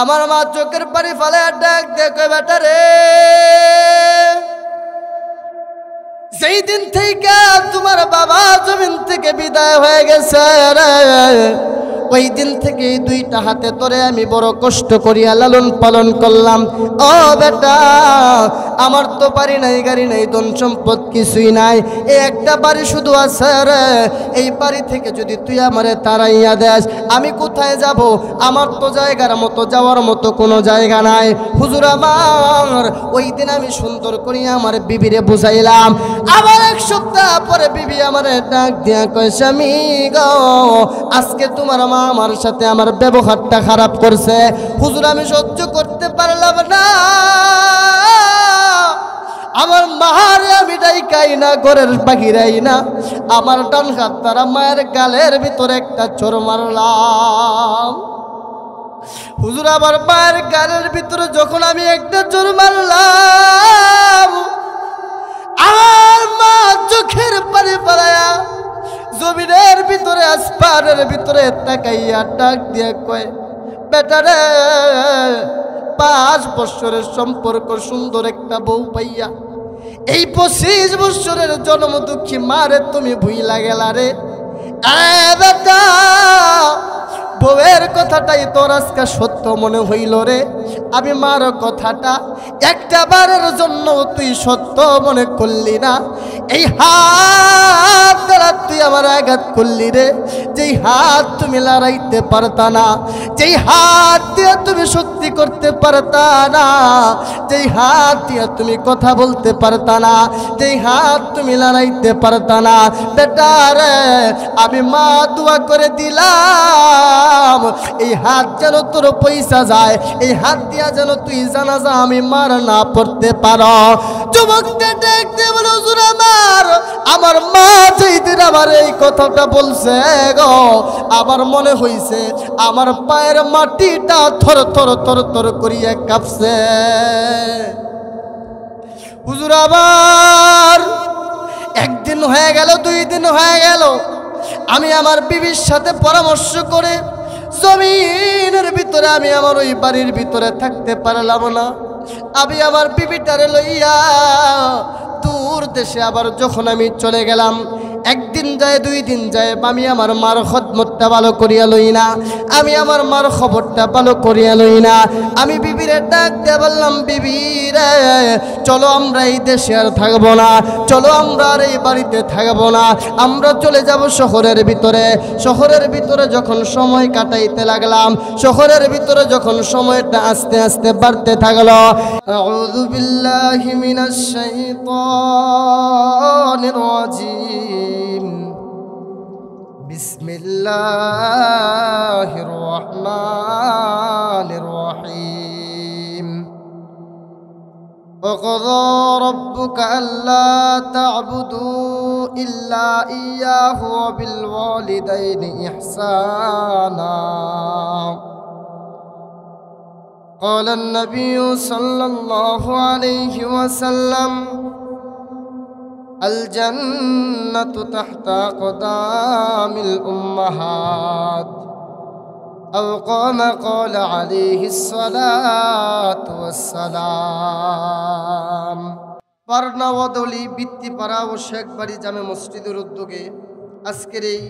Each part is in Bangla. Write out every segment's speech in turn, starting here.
আমার মা চোখের পানি ফেলে ডাক দেখো বেটা রে, যেই দিন থেকে তোমার বাবা জমিন থেকে বিদায় হয়ে গেছে রে, ওই দিন থেকে দুইটা হাতে তোরে আমি বড় কষ্ট করিয়া লালন পালন করলাম। ও বেটা, আমার তো বাড়ি নাই, গাড়ি নাই, ধন সম্পদ কিছুই নাই, এই একটা বাড়ি শুধু আছে রে। এই বাড়ি থেকে যদি তুই আমারে তাড়াইয়া দেস, আমি কোথায় যাব? আমার তো জায়গার মতো যাওয়ার মতো কোনো জায়গা নাই। হুজুর আমার ওই দিন আমি সুন্দর করিয়া আমার বিবিরে বুঝাইলাম। আবার এক সপ্তাহ পরে বিবি আমারে ডাক দিয়া কয়, স্বামী গো, আজকে তোমার মা আমার সাথে আমার ব্যবহারটা খারাপ করছে। হুজুর আমি সহ্য করতে পারলাম না, আমার মারে আমি ডাইকাই না, ঘরের বাহিরাই না, আমার ডান হাত দ্বারা মায়ের গালের ভিতরে একটা চোর মারলাম। হুজুর আবার মায়ের গালের ভিতরে যখন আমি একটা চোর মারলাম, আমার মা চোখের পানি ফেলায়া জমিনের ভিতরে আসপানের ভিতরে তাকাইয়া ডাক দিয়ে কয়, বেটা রে, 5 বছরের সম্পর্ক সুন্দর একটা বউ পাইয়া এই 25 বছরের জন্ম দুঃখী মারে তুমি ভুইলা গেলা রে। বেটা, বউয়ের কথাটাই তোর আজকে সত্য মনে হইল রে। আমি মার কথাটা একটা বারের জন্য তুই সত্য মনে করলি না। এই হাত দ্বারা তুই আমার আঘাত করলি রে, যেই হাত তুমি লড়াইতে পারতা না, যেই হাত দিয়ে তুমি শক্তি করতে পারতা না, যেই হাত দিয়ে তুমি কথা বলতে পারতা না, যেই হাত তুমি লড়াইতে পারতা না, বেটা রে, আমি মা দোয়া করে দিলাম এই হাত যেন তোর পয়সা যায়, এই হাত দিয়া যেন তুই জানাজা আমি মার না পড়তে পারো। যুবকটা দেখতে বলো, হুজুর আমার মা যেই দিন আমার এই কথাটা বলছে গো, আমার মনে হইছে আমার পায়ের মাটিটা থর থর থর থর করিয়া কাঁপছে। হুজুর আবার একদিন হয়ে গেল, 2 দিন হয়ে গেল, আমি আমার বিবির সাথে পরামর্শ করে জমিনের ভিতরে আমি আমার ওই বাড়ির ভিতরে থাকতে পারলাম না। আমি আমার বিবিটারে লইয়া দূর দেশে আবার যখন আমি চলে গেলাম, 1 দিন যায় 2 দিন যায়, আমি আমার মার খদমতটা ভালো করিয়া লই না, আমি আমার মার খবরটা ভালো করিয়া লই না। আমি বিবিরে ডাক দিয়ে বললাম, বিবি রে, চলো আমরা এই দেশে আর থাকবো না, চলো আমরা আর এই বাড়িতে থাকবো না, আমরা চলে যাব শহরের ভিতরে। শহরের ভিতরে যখন সময় কাটাইতে লাগলাম, শহরের ভিতরে যখন সময়টা আস্তে আস্তে বাড়তে থাকলো, আউযু বিল্লাহি মিনাশ শাইতানির রাজিম, বিসমিল্লাহির রহমানির রহিম। وقضى ربك ألا تعبدوا إلا إياه وبالوالدين إحسانا. قال النبي صلى الله عليه وسلم الجنة تحت أقدام الأمهات أو قال عليه الصلاة والسلام. পারনা ওয়াদলি বৃত্তিপাড়া ও শেখবাড়ি জামে মসজিদের উদ্যোগে আজকের এই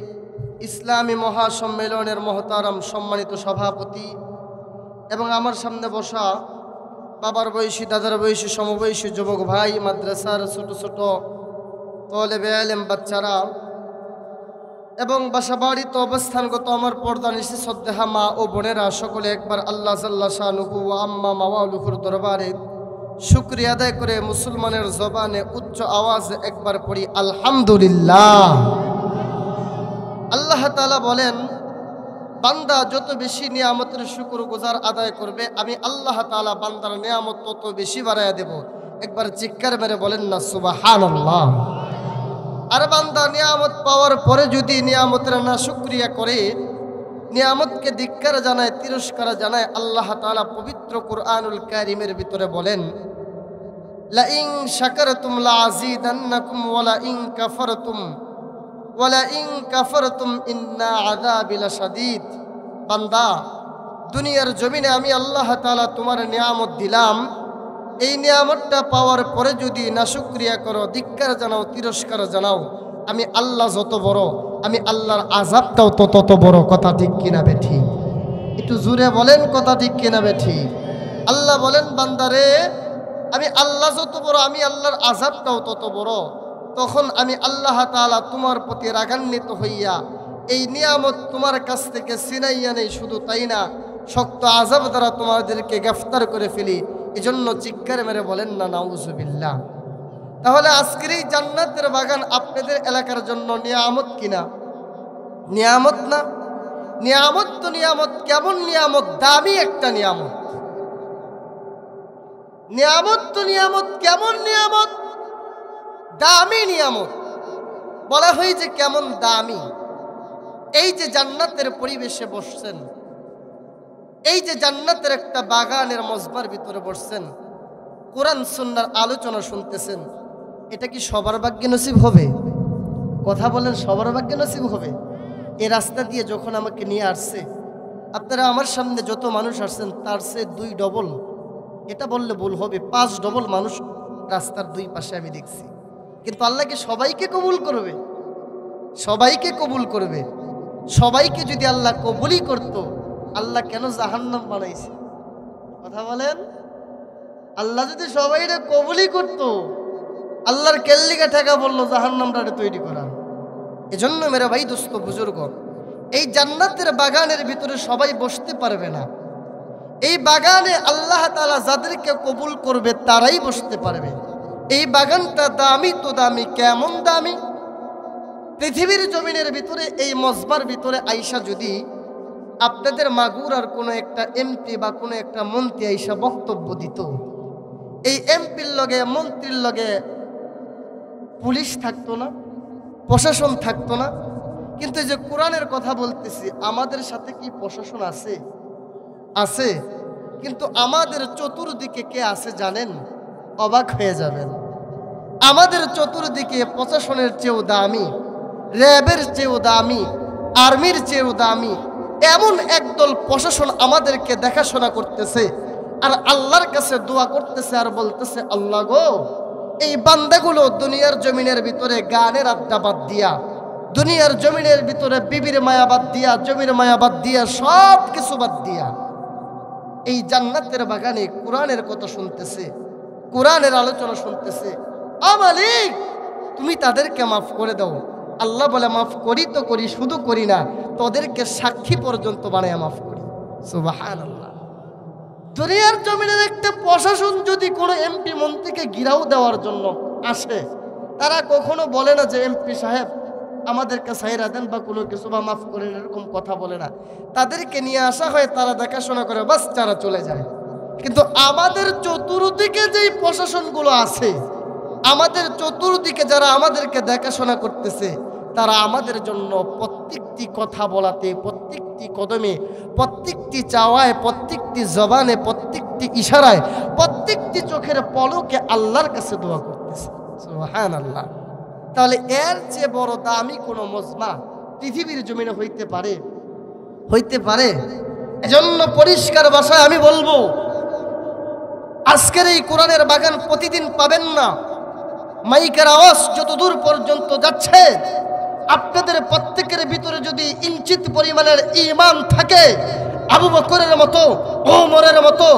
ইসলামী মহাসম্মেলনের মহতারাম সম্মানিত সভাপতি এবং আমার সামনে বসা বাবার বয়সী, দাদার বয়সী, সমবয়সী যুবক ভাই, মাদ্রাসার ছোট ছোট তলেবে আলেম বাচ্চারা এবং বাসা বাড়িতে অবস্থানগত আমার পর্দা নিশি শ্রদ্ধা মা ও বোনেরা, সকলে একবার আল্লাহ জাল্লা শানুহু ওয়া আম্মা মাওয়ালুহুর দরবারে শুকরিয়া আদায় করে মুসলমানের জবানে উচ্চ আওয়াজে একবার পড়ি আলহামদুলিল্লাহ। আল্লাহ তাআলা বলেন, বান্দা যত বেশি নিয়ামতের শুকর গুজার আদায় করবে, আমি আল্লাহ তাআলা বান্দার নিয়ামত তত বেশি বাড়াইয়া দেব। একবার চিৎকার মেরে বলেন না সুবহানাল্লাহ। আর বান্দা নিয়ামত পাওয়ার পরে যদি নিয়ামতের না শুকরিয়া করে, নিয়ামতকে ধিক্কার জানায়, তিরস্কার জানায়, আল্লাহ তাআলা পবিত্র কুরআনুল কারীমের ভিতরে বলেন, লা ইন শাকারতুম লা আযীদান্নাকুম ওয়া লা ইন কাফারতুম ইন্না আযাবি লাশাদীদ। বান্দা, দুনিয়ার জমিনে আমি আল্লাহ তাআলা তোমার নিয়ামত দিলাম, এই নিয়ামতটা পাওয়ার পরে যদি নাশুকরিয়া করো, ধিক্কার জানাও, তিরস্কার জানাও, আমি আল্লাহ যত বড়, আমি আল্লাহর আযাবটাও তো তত বড়। কথা ঠিক কিনা বেঠিক? একটু জোরে বলেন, কথা ঠিক কিনা বেঠিক? আল্লাহ বলেন, বান্দারে আমি আল্লাহ যত বড়, আমি আল্লাহর আযাবটাও তত বড়। তখন আমি আল্লাহ তাআলা তোমার প্রতি রাগান্বিত হইয়া এই নিয়ামত তোমার কাছ থেকে ছিনাইয়া নেই। শুধু তাই না, শক্ত আযাব দ্বারা তোমাদেরকে গ্রেফতার করে ফেলি। এজন্য চিৎকার মেরে বলেন না নাউজুবিল্লাহ। তাহলে আজকের এই জান্নাতের বাগান আপনাদের এলাকার জন্য নিয়ামত কিনা? নিয়ামত না? নিয়ামত তো নিয়ামত। কেমন নিয়ামত? দামি একটা নিয়ামত। নিয়ামত তো নিয়ামত। কেমন নিয়ামত? দামি নিয়ামত। বলা হয় যে কেমন দামি। এই যে জান্নাতের পরিবেশে বসছেন, এই যে জান্নাতের একটা বাগানের মজমার ভিতরে বসছেন, কোরআন সুন্নাহর আলোচনা শুনতেছেন, এটা কি সবার ভাগ্যে নসিব হবে? কথা বলেন, সবার ভাগ্যে নসিব হবে? এই রাস্তা দিয়ে যখন আমাকে নিয়ে আসছে, আপনারা আমার সামনে যত মানুষ আসছেন তার চেয়ে 2 ডবল, এটা বললে ভুল হবে, 5 ডবল মানুষ রাস্তার 2 পাশে আমি দেখছি। কিন্তু আল্লাহকে সবাইকে কবুল করবে? সবাইকে কবুল করবে। সবাইকে যদি আল্লাহ কবুলই করত, আল্লাহ কেন জাহান্নাম বানাইছে? কথা বলেন। আল্লাহ যদি সবাইরে কবুলই করত, আল্লাহর কেল্লিকা ঠেকা বললো জাহান্নামটা তৈরি করা। এজন্য মেরা ভাই, দোস্ত, বুজুর্গ, এই জান্নাতের বাগানের ভিতরে সবাই বসতে পারবে না। এই বাগানে আল্লাহ তাআলা যাদেরকে কবুল করবে তারাই বসতে পারবে। এই বাগানটা দামি তো দামি। কেমন দামি? পৃথিবীর জমিনের ভিতরে এই মজমার ভিতরে আইসা যদি আপনাদের মাগুরার কোনো একটা এমপি বা কোনো একটা মন্ত্রী আইসা বক্তব্য দিত, এই এমপির লগে, মন্ত্রীর লগে পুলিশ থাকতো না, প্রশাসন থাকতো না। কিন্তু এই যে কোরআনের কথা বলতেছি, আমাদের সাথে কি প্রশাসন আছে? আছে। কিন্তু আমাদের চতুর্দিকে কে আছে জানেন? অবাক হয়ে যাবেন। আমাদের চতুর্দিকে প্রশাসনের চেয়েও দামি, র্যাবের চেয়েও দামি, আর্মির চেয়েও দামি এমন একদল প্রশাসন আমাদেরকে দেখাশোনা করতেছে, আর আল্লাহর কাছে দোয়া করতেছে আর বলতেছে, আল্লাহ গো, এই বান্দাগুলো দুনিয়ার জমিনের ভিতরে গানের আড্ডা বাদ দিয়া, দুনিয়ার জমিনের ভিতরে বিবির মায়া বাদ দিয়া, জমির মায়া বাদ দিয়া, সব কিছু বাদ দিয়া এই জান্নাতের বাগানে কোরআনের কথা শুনতেছে, কোরআনের আলোচনা শুনতেছে। মালিক, তুমি তাদেরকে মাফ করে দাও। আল্লাহ বলে, মাফ করি তো করি, শুধু করি না, তোদেরকে সাক্ষী পর্যন্ত বানায় মাফ করি। সুবহানাল্লাহ। দুনিয়ার জমিনের একটা প্রশাসন যদি কোনো এমপি মন্ত্রীকে গিরাও দেওয়ার জন্য আসে, তারা কখনো বলে না যে এমপি সাহেব আমাদেরকে সাইরা দেন বা কোনো কিছু, বা মাফ করেন, এরকম কথা বলে না। তাদেরকে নিয়ে আসা হয়, তারা দেখাশোনা করে, বাস তারা চলে যায়। কিন্তু আমাদের চতুর্দিকে যেই প্রশাসনগুলো আছে, আমাদের চতুর্দিকে যারা আমাদেরকে দেখাশোনা করতেছে, তারা আমাদের জন্য প্রত্যেকটি কথা বলাতে, প্রত্যেকটি কদমে, প্রত্যেকটি চাওয়ায়, প্রত্যেকটি জবানে, প্রত্যেকটি ইশারায়, প্রত্যেকটি চোখের পলকে আল্লাহর কাছে দোয়া করতেছে। সুবহানাল্লাহ। তাহলে এর চেয়ে বড় দামি কোনো মজমা পৃথিবীর জমিনে হইতে পারে? হইতে পারে? এজন্য পরিষ্কার ভাষায় আমি বলবো, আজকের এই কোরআনের বাগান প্রতিদিন পাবেন না। মাইকের আওয়াজ যতদূর পর্যন্ত যাচ্ছে, আপনাদের প্রত্যেকের ভিতরে যদি ইঞ্চিত পরিমাণের ঈমান থাকে, আবু বকরের মতো, ওমরের মতো,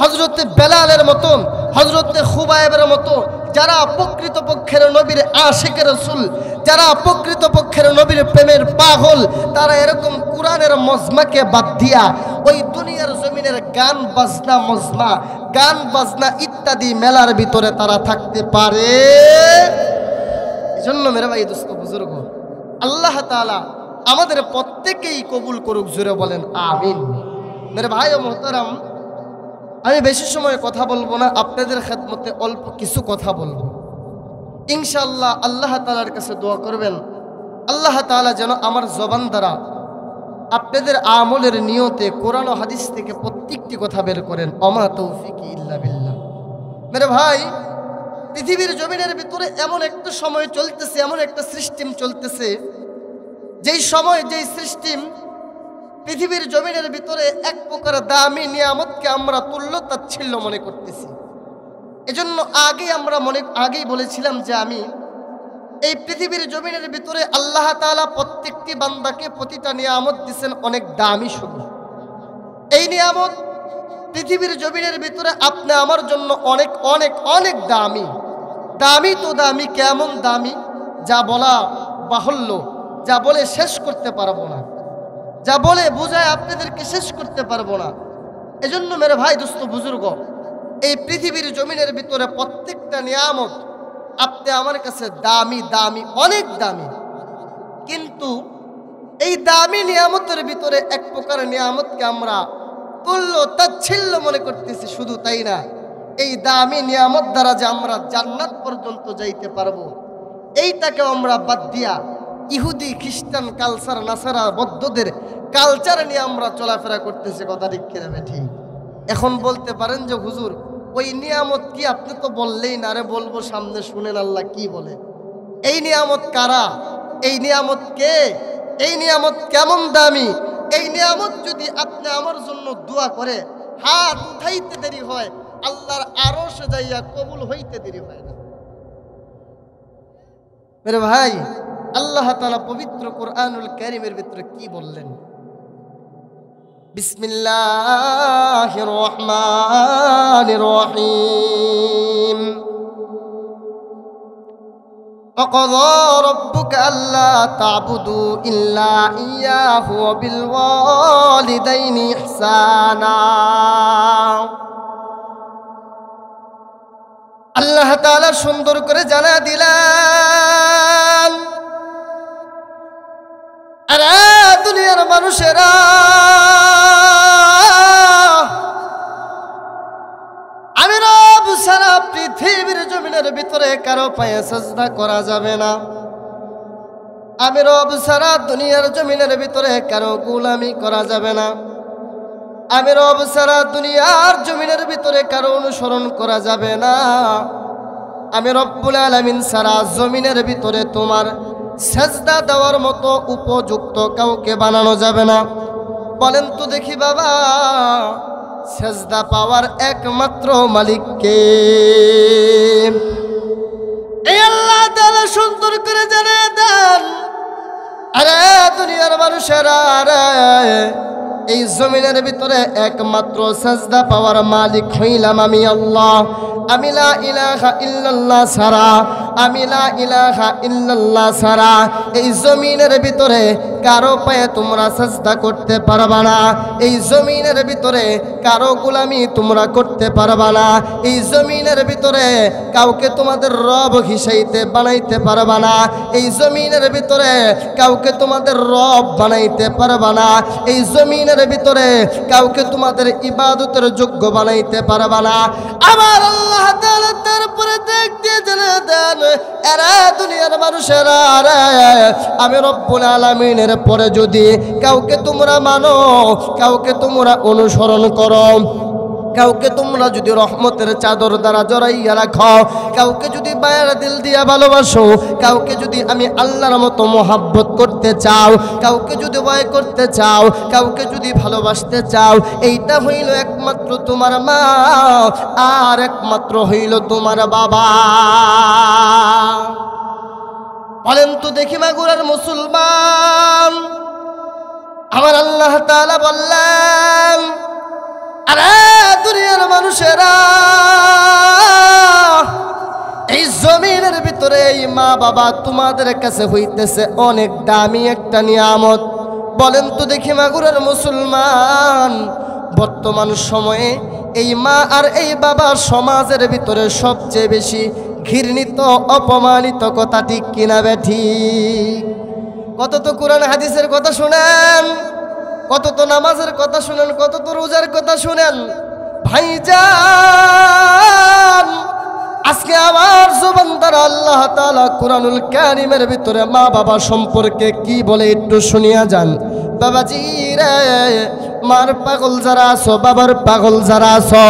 হযরতে বেলালের মতো, হযরতে খুবাইবের মতো, যারা প্রকৃতপক্ষের নবীর আশিক রাসূল, যারা প্রকৃতপক্ষের নবীর প্রেমের পাগল, তারা এরকম কোরআনের মজমাকে বাদ দিয়া ওই দুনিয়ার জমিনের গান বাজনা মজমা, গান বাজনা ইত্যাদি মেলার ভিতরে তারা থাকতে পারে। এজন্য মেরে ভাই, দোস্ত, বুজুর্গ, আল্লাহ তাআলা আমাদের প্রত্যেকেই কবুল করুক। জোরে বলেন আমিন। মেরে ভাই ও মোহতারাম, আমি বেশি সময় কথা বলবো না, আপনাদের খেদমতে অল্প কিছু কথা বলবো। ইনশাআল্লাহ আল্লাহ তাআলার কাছে দোয়া করবেন, আল্লাহ তাআলা যেন আমার জবান দ্বারা আপনাদের আমলের নিয়তে কোরআন ও হাদিস থেকে প্রত্যেকটি কথা বের করেন। ওমা তৌফিকি ইল্লা বিল্লাহ। মেরে ভাই, পৃথিবীর জমিনের ভিতরে এমন একটা সময় চলতেছে, এমন একটা সিস্টেম চলতেছে, যেই সময়, যেই সিস্টেম পৃথিবীর জমিনের ভিতরে এক প্রকার দামি নিয়ামতকে আমরা তুল্য তাচ্ছিল্য মনে করতেছি। এজন্য আগেই বলেছিলাম যে আমি এই পৃথিবীর জমিনের ভিতরে আল্লাহ তাআলা প্রত্যেকটি বান্দাকে প্রতিটা নিয়ামত দিয়েছেন অনেক দামি শুধু। এই নিয়ামত পৃথিবীর জমিনের ভিতরে আপনি আমার জন্য অনেক অনেক অনেক দামি। দামি তো দামি, কেমন দামি যা বলা বাহুল্য, যা বলে শেষ করতে পারবো না, যা বলে বুঝায় আপনাদেরকে শেষ করতে পারবো না। এজন্য মেরে ভাই দোস্ত বুজুর্গ, এই পৃথিবীর জমিনের ভিতরে প্রত্যেকটা নিয়ামত আপনি আমার কাছে দামি দামি, অনেক দামি। কিন্তু এই দামি নিয়ামতের ভিতরে এক প্রকার নিয়ামতকে আমরা তুল্য তাচ্ছিল্য মনে করতেছি। শুধু তাই না, এই দামি নিয়ামত দ্বারা যে আমরা জান্নাত পর্যন্ত যাইতে পারবো, এইটাকেও আমরা বাদ দিয়া ইহুদি খ্রিস্টান কালচার, নাসারা বৌদ্ধদের কালচার নিয়ে আমরা চলাফেরা করতেছি। কথা ঠিক কিনা ঠিক? এখন বলতে পারেন যে হুজুর ওই নিয়ামত কি? আপনি তো বললেই না। রে বলবো, সামনে শুনেন আল্লাহ কি বলে। এই নিয়ামত কারা? এই নিয়ামত কে? এই নিয়ামত কেমন দামি? এই নিয়ামত যদি আপনি আমার জন্য দোয়া করে হাত উঠাইতে দেরি হয়, আল্লাহর আরশে যাইয়া কবুল হইতে দেরি হয় না। মেরে ভাই, আল্লাহ তাআলা পবিত্র কোরআনুল কারীমের ভিতরে কি বললেন? বিসমিল্লাহির রহমানির রহিম। وقضى ربك ألا تعبدوا إلا إياه وبالوالدين إحسانا। আল্লাহ তাআলা সুন্দর করে জানা দিলেন, আরে দুনিয়ার মানুষেরা, আমি রব সারা পৃথিবীর জমিনের ভিতরে কারো পায়ে সাজদা করা যাবে না। আমি রব সারা দুনিয়ার জমিনের ভিতরে কারো গোলামি করা যাবে না। আমি রব সারা দুনিয়ার জমিনের ভিতরে কারো অনুসরণ করা যাবে না। আমি রব্বুল আলামিন সারা জমিনের ভিতরে তোমার সাজদা দেওয়ার মতো উপযুক্ত কাউকে বানানো যাবে না। বলেন তো দেখি বাবা, সাজদা পাওয়ার একমাত্র মালিক কে? এই আল্লাহ তাআলা সুন্দর করে জানিয়ে দেন, আরে দুনিয়ার মানুষেরা, আরে এই জমিনের ভিতরে একমাত্র সাজদা পাওয়ার মালিক হইলাম আমি আল্লাহ। আমি লা ইলাহা ইল্লাল্লাহ সারা, আমি লা ইলাহা ইল্লাল্লাহ সারা এই জমিনের ভিতরে কারো পায়ে তোমরা সাজদা করতে পারবা না। এই জমিনের ভিতরে কারো গোলামি তোমরা করতে পারবা না। এই জমিনের ভিতরে কাউকে তোমাদের রব হিসাইতে বানাইতে পারবা না। এই জমিনের ভিতরে কাউকে তোমাদের রব বানাইতে পারবা না। এই জমিনের ভিতরে কাউকে তোমাদের ইবাদতের যোগ্য বানাইতে পারবা না। আমার আল্লাহ তাআলা তারপরে দেখতে জেনে দেন, এরা দুনিয়ার মানুষেরা, আমি রব্বুল আলামিনের পরে যদি কাউকে তোমরা মানো, কাউকে তোমরা অনুসরণ করো, কাউকে তোমরা যদি রহমতের চাদর দ্বারা জড়াইয়া রাখো, কাউকে যদি মায়ের দিল দিয়া ভালোবাসো, কাউকে যদি আমি আল্লাহর মতো মোহাব্বত করতে চাও, কাউকে যদি ভয় করতে চাও, কাউকে যদি ভালোবাসতে চাও, এইটা হইল একমাত্র তোমার মা, আর একমাত্র হইল তোমার বাবা। বলেন তো দেখি মাগুরার মুসলমান, আমার আল্লাহ তাআলা বললেন, আরে দুনিয়ার মানুষেরা, এই জমিনের ভিতরে এই মা বাবা তোমাদের কাছে হইতেছে অনেক দামি একটা নিয়ামত। বলেন তো দেখি মাগুরার মুসলমান, বর্তমান সময়ে এই মা আর এই বাবা সমাজের ভিতরে সবচেয়ে বেশি ঘৃণিত, অপমানিত কথা ঠিক কিনা বেঠিক? কত তো কোরআন হাদিসের কথা শুনেন, কত তো নামাজের কথা শুনেন, কত তো রোজার কথা শুনেন। ভাইজান, আজকে আমার জবান দ্বারা আল্লাহ তাআলা কোরআনুল কারীমের ভিতরে মা বাবা সম্পর্কে কি বলে একটু শুনিয়া যান। বাবাজি রে, মার পাগল যারা আছো, বাবার পাগল যারা আছো,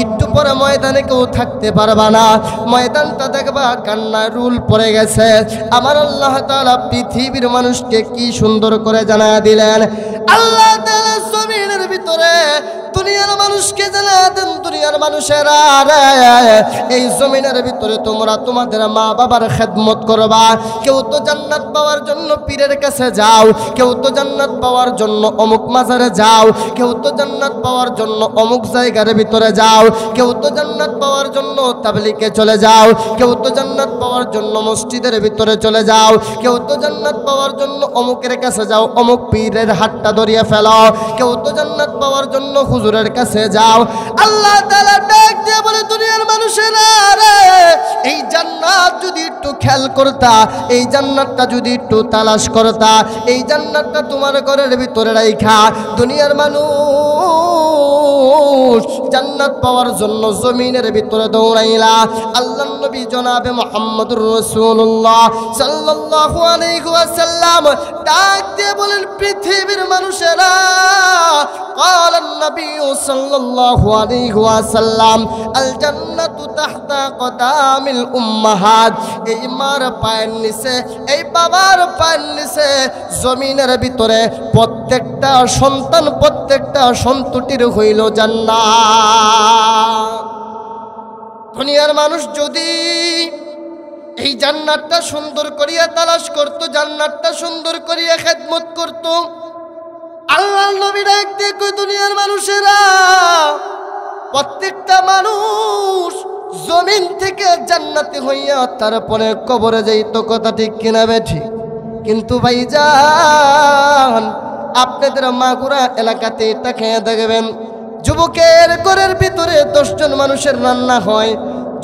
একটু পরে ময়দানে কেউ থাকতে পারবা না। ময়দানটা দেখবা কান্নায় রুল পড়ে গেছে। আমার আল্লাহ তাআলা পৃথিবীর মানুষকে কি সুন্দর করে জানায়া দিলেন, আল্লাহ তাআলা জমিনের ভিতরে দুনিয়ার মানুষকে জানা দেন, দুনিয়ার মানুষেরা রে, এই জমিনের ভিতরে তোমরা তোমাদের মা বাবার খেদমত করবা। কেউ তো জান্নাত পাওয়ার জন্য পীরের কাছে যাও, কেউ তো জান্নাত পাওয়ার জন্য অমুক মাজারে যাও, কেউ তো জান্নাত পাওয়ার জন্য অমুক জায়গার ভিতরে যাও, কেউ তো জান্নাত পাওয়ার জন্য তাবলীগে চলে যাও, কেউ তো জান্নাত পাওয়ার জন্য মসজিদের ভিতরে চলে যাও, কেউ তো জান্নাত পাওয়ার জন্য অমুকের কাছে যাও, অমুক পীরের হাতটা ধরিয়ে ফেলো, কেউ তো জান্নাত পাওয়ার জন্য হুজুরের কাছে যাও। আল্লাহ তাআলা ডাক দিয়ে বলে, দুনিয়ার মানুষেরা রে, এই জান্নাত যদি একটু খেয়াল করতা, এই জান্নাতটা যদি একটু তালাশ করতা, এই জান্নাতটা তোমার ঘরের ভিতরে রাইখা দুনিয়ার মানুষ জান্নাত পাওয়ার জন্য জমিনের ভিতরে দৌড়াইলা। আল্লাহর নবী জনাবে মুহাম্মদুর রাসূলুল্লাহ সাল্লাল্লাহু আলাইহি ওয়াসাল্লাম ডাক দিয়ে বলেন, পৃথিবীর মানুষেরা, قال النبي صلى الله عليه وسلم الجنة تحت قدام الأمهات, এই মার পায়ের নিচে, এই বাবার পায়ের নিচে জমিনের ভিতরে প্রত্যেকটা সন্তান, প্রত্যেকটা সন্ততির হইল জান্নাত। দুনিয়ার মানুষ যদি এই জান্নাতটা সুন্দর করিয়া তালাশ করত, জান্নাতটা সুন্দর করিয়া খেদমত করত, আল্লাহর নবী ডাক দিয়ে কই, দুনিয়ার মানুষেরা, প্রত্যেকটা মানুষ জমিন থেকে জান্নাতি হইয়া তারপরে কবরে যাইত। কথা ঠিক কিনা বেঠি? কিন্তু ভাইজান, আপনাদের মাগুরা এলাকাতে এটা খেয়ে দেখবেন, যুবকের ঘরের ভিতরে 10 জন মানুষের রান্না হয়,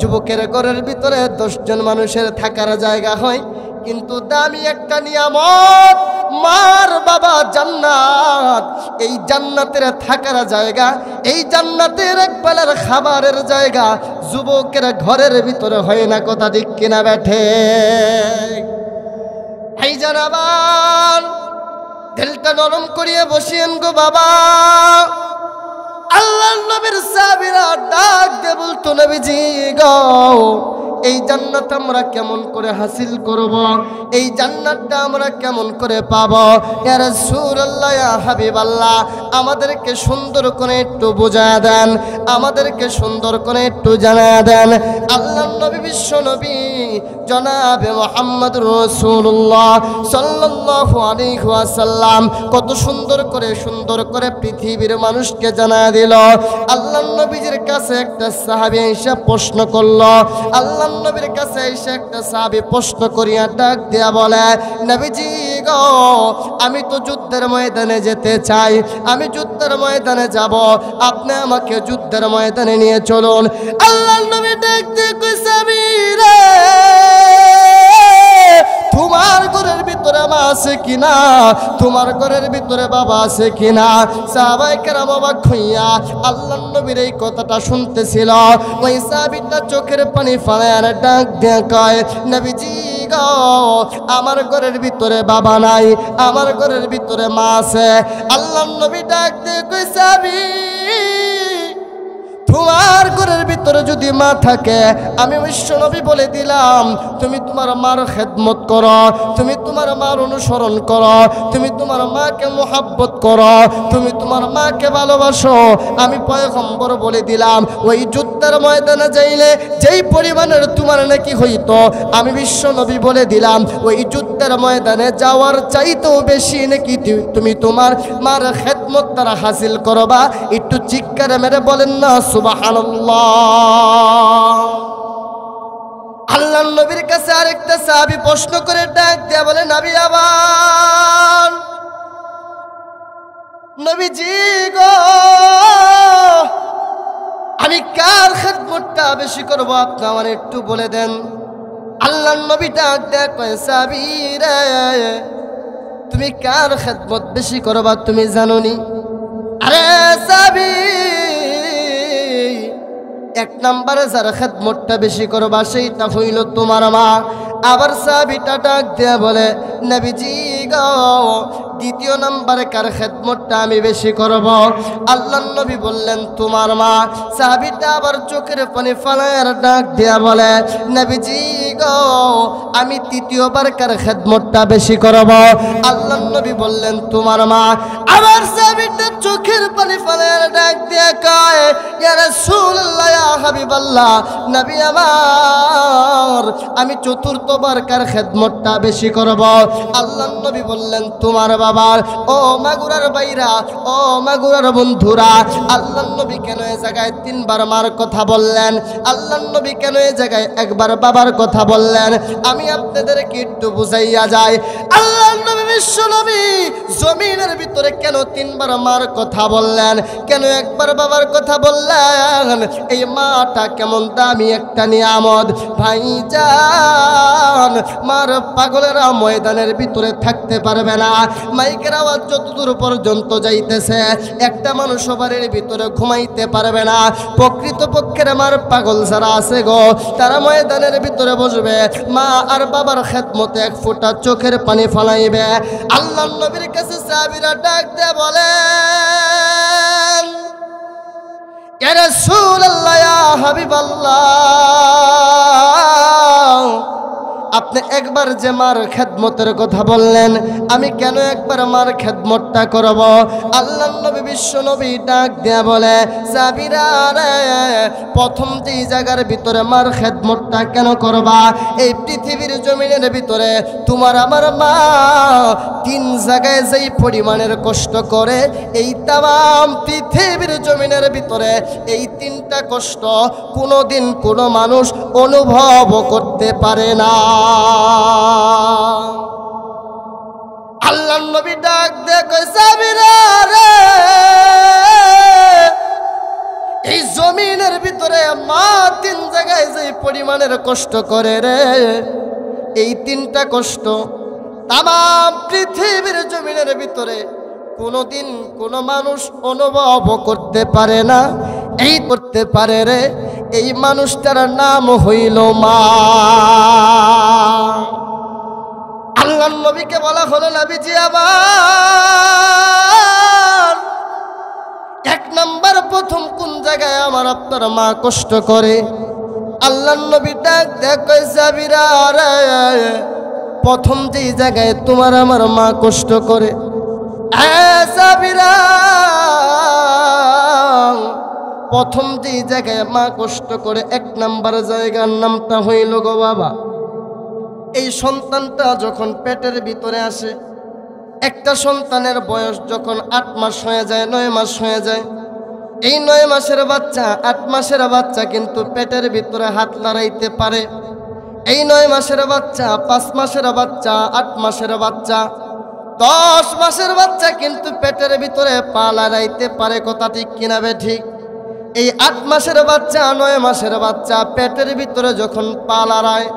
যুবকের ঘরের ভিতরে 10 জন মানুষের থাকার জায়গা হয়, কিন্তু দামি একটা নিয়ামত মার বাবা জান্নাত, এই জান্নাতের থাকার জায়গা, এই জান্নাতের একবেলার খাবারের জায়গা যুবকের ঘরের ভিতরে হয় না। কথা ঠিক কিনা বেঠে? ভাইজান আবার দিলটা নরম করিয়ে বসিয়েন গো বাবা। আল্লাহর নবীর সাহাবীরা ডাক দিয়ে বলতো, নবীজি গো, এই জান্নাত আমরা কেমন করে হাসিল করব, এই জান্নাতটা আমরা কেমন করে পাব? ইয়া রাসূলুল্লাহ, ইয়া হাবিবাল্লাহ, আমাদেরকে সুন্দর করে একটু বুঝায় দেন, আমাদেরকে সুন্দর করে একটু জানায় দেন। আল্লাহর নবী, বিশ্ব নবী জনাবে মুহাম্মদুর রাসূলুল্লাহ সাল্লাল্লাহু আলাইহি ওয়াসাল্লাম কত সুন্দর করে পৃথিবীর মানুষকে জানায় দিল। আল্লাহর নবীর কাছে একটা সাহাবী এসে প্রশ্ন করলো, আল্লাহর নবীর কাছে এসে একটা সাহাবী প্রশ্ন করিয়া ডাক দিয়া বলে, নবীজি গো, আমি তো যুদ্ধের ময়দানে যেতে চাই, আমি যুদ্ধের ময়দানে যাব, আপনি আমাকে যুদ্ধের ময়দানে নিয়ে চলুন। আল্লাহর নবী ডাক দিয়ে কই, সাহাবী রে, তোমার ঘরের ভিতরে মা আছে কিনা, তোমার ঘরের ভিতরে বাবা আছে কিনা? সাহাবায়ে কেরাম অবাক হইয়া আল্লাহর নবীর এই কথাটা শুনতেছিল। ওই সাহাবীটা চোখের পানি ফেলায় ডাক দিয়ে কয়, নবীজি গো, আমার ঘরের ভিতরে বাবা নাই, আমার ঘরের ভিতরে মা আছে। আল্লাহর নবী ডাক দিয়ে কই, সাহাবী, তোমার ঘরের ভিতরে যদি মা থাকে, আমি বিশ্ব নবী বলে দিলাম, তুমি তোমার মার খেদমত করো, তুমি তোমার মার অনুসরণ করো, তুমি তোমার মাকে মোহাব্বত করো, তুমি তোমার মাকে ভালোবাসো। আমি পয়গম্বর বলে দিলাম, ওই যুদ্ধের ময়দানে যাইলে যেই পরিমাণের তোমার নাকি হইতো, আমি বিশ্ব নবী বলে দিলাম, ওই যুদ্ধের ময়দানে যাওয়ার চাইতেও বেশি নাকি তুমি তোমার মার খেদমত দ্বারা হাসিল করবা। একটু চিৎকারে মেরে বলেন না সুবহানাল্লাহ। আল্লাহর নবীর কাছে আরেকটা সাহাবী প্রশ্ন করে ডাক দিয়া বলে, নবী আবার, নবীজি গো, আমি কার খেদমতটা বেশি করব, আপনি আমার একটু বলে দেন। আল্লাহর নবী ডাক দিয়া কয়, সাহাবী রে, তুমি কার খেদমত বেশি করবা তুমি জানোনি? আরে সাহাবী, 1 নম্বরে যার খেদমতটা বেশি করবা সেইটা হইল তোমার মা। আবার সাহাবীটা ডাক দিয়া বলে, নবীজি গো, দ্বিতীয় নম্বরে কার খেদমতটা আমি বেশি করব? আল্লাহর নবী বললেন, তোমার মা। সাহাবীটা আবার চোখের পানি ফালায়ার ডাক দিয়া বলে, নবীজি গো, আমি তৃতীয়বার কার খেদমতটা বেশি করব? আল্লাহর নবী বললেন, তোমার মা। আবার সাহাবীটা চোখের পানি ফালায়ার ডাক দিয়া কয়, ইয়া রাসূলুল্লাহ, ইয়া হাবিবাল্লাহ, নবী আমার, আমি চতুর্থবার কার খেদমতটা বেশি করব? আল্লাহর নবী বললেন, তোমার বাবার। ও মাগুরার বাইরা, ও মাগুরার বন্ধুরা, আল্লাহর নবী কেন এই জায়গায় তিনবার মার কথা বললেন? আল্লাহর নবী কেন এই জায়গায় একবার বাবার কথা বললেন? আমি আপনাদেরকে একটু বুঝাইয়া যাই। আল্লাহর নবী, বিশ্ব নবী, জমিনের ভিতরে কেন তিনবার মার কথা বললেন? কেন একবার বাবার কথা বললেন? এই মাটা কেমন দামি একটা নিয়ামত ভাইজান। মার পাগলেরা ময়দানের ভিতরে থাকতে পারবে না। মাইকের আওয়াজ যতদূর পর্যন্ত যাইতেছে, একটা মানুষ বাড়ির ভিতরে ঘুমাইতে পারবে না। প্রকৃতপক্ষের মার পাগল যারা আছে গো, তারা ময়দানের ভিতরে বসবে, মা আর বাবার খেদমতে এক ফোঁটা চোখের পানি ফলাইবে। আল্লাহর নবীর কাছে সাহাবীরা ডাক দিয়ে বলেন, ইয়া রাসূলুল্লাহ, ইয়া হাবিবাল্লাহ, আপনি একবার যে মার খেদমতের কথা বললেন, আমি কেন একবার মার খেদমতটা করব? আল্লাহর নবী, বিশ্ব নবী ডাক দেয়া বলে, সাহাবীরা রে, প্রথম যেই জায়গার ভিতরে মার খেদমতটা কেন করবা? এই পৃথিবীর জমিনের ভিতরে তোমার আমার মা তিন জায়গায় যেই পরিমাণের কষ্ট করে, এই তাম পৃথিবীর জমিনের ভিতরে এই তিনটা কষ্ট কোনোদিন কোনো মানুষ অনুভব করতে পারে না। আল্লাহর নবী ডাক দিয়ে কয়, সাহাবীরা রে, এই জমিনের ভিতরে মা তিন জায়গায় যে পরিমাণের কষ্ট করে রে, এই তিনটা কষ্ট তাম পৃথিবীর জমিনের ভিতরে কোনোদিন কোনো মানুষ অনুভব করতে পারে না। এই করতে পারে রে, এই মানুষটার নাম হইল মা। আল্লাহর নবীকে বলা হলো, নবীজি আমার, এক নাম্বার প্রথম কোন জায়গায় আমার আপনার মা কষ্ট করে? আল্লাহর নবী ডাক দেখো, সাহাবীরা রে, প্রথম যেই জায়গায় তোমার আমার মা কষ্ট করে, সাহাবীরা, প্রথম যেই জায়গায় মা কষ্ট করে, এক নাম্বার জায়গার নামটা হইল গো বাবা। এই সন্তানটা যখন পেটের ভিতরে আসে, একটা সন্তানের বয়স যখন 8 মাস হয়ে যায়, 9 মাস হয়ে যায়, এই 9 মাসের বাচ্চা, 8 মাসের বাচ্চা কিন্তু পেটের ভিতরে হাত লড়াইতে পারে। এই 9 মাসের বাচ্চা, 5 মাসের বাচ্চা, 8 মাসের বাচ্চা, 10 মাসের বাচ্চা কিন্তু পেটের ভিতরে পা লড়াইতে পারে। কথা ঠিক কিনা বে ঠিক? এই 8 মাসের বাচ্চা, 9 মাসের বাচ্চা পেটের ভিতরে যখন পা লড়ায়,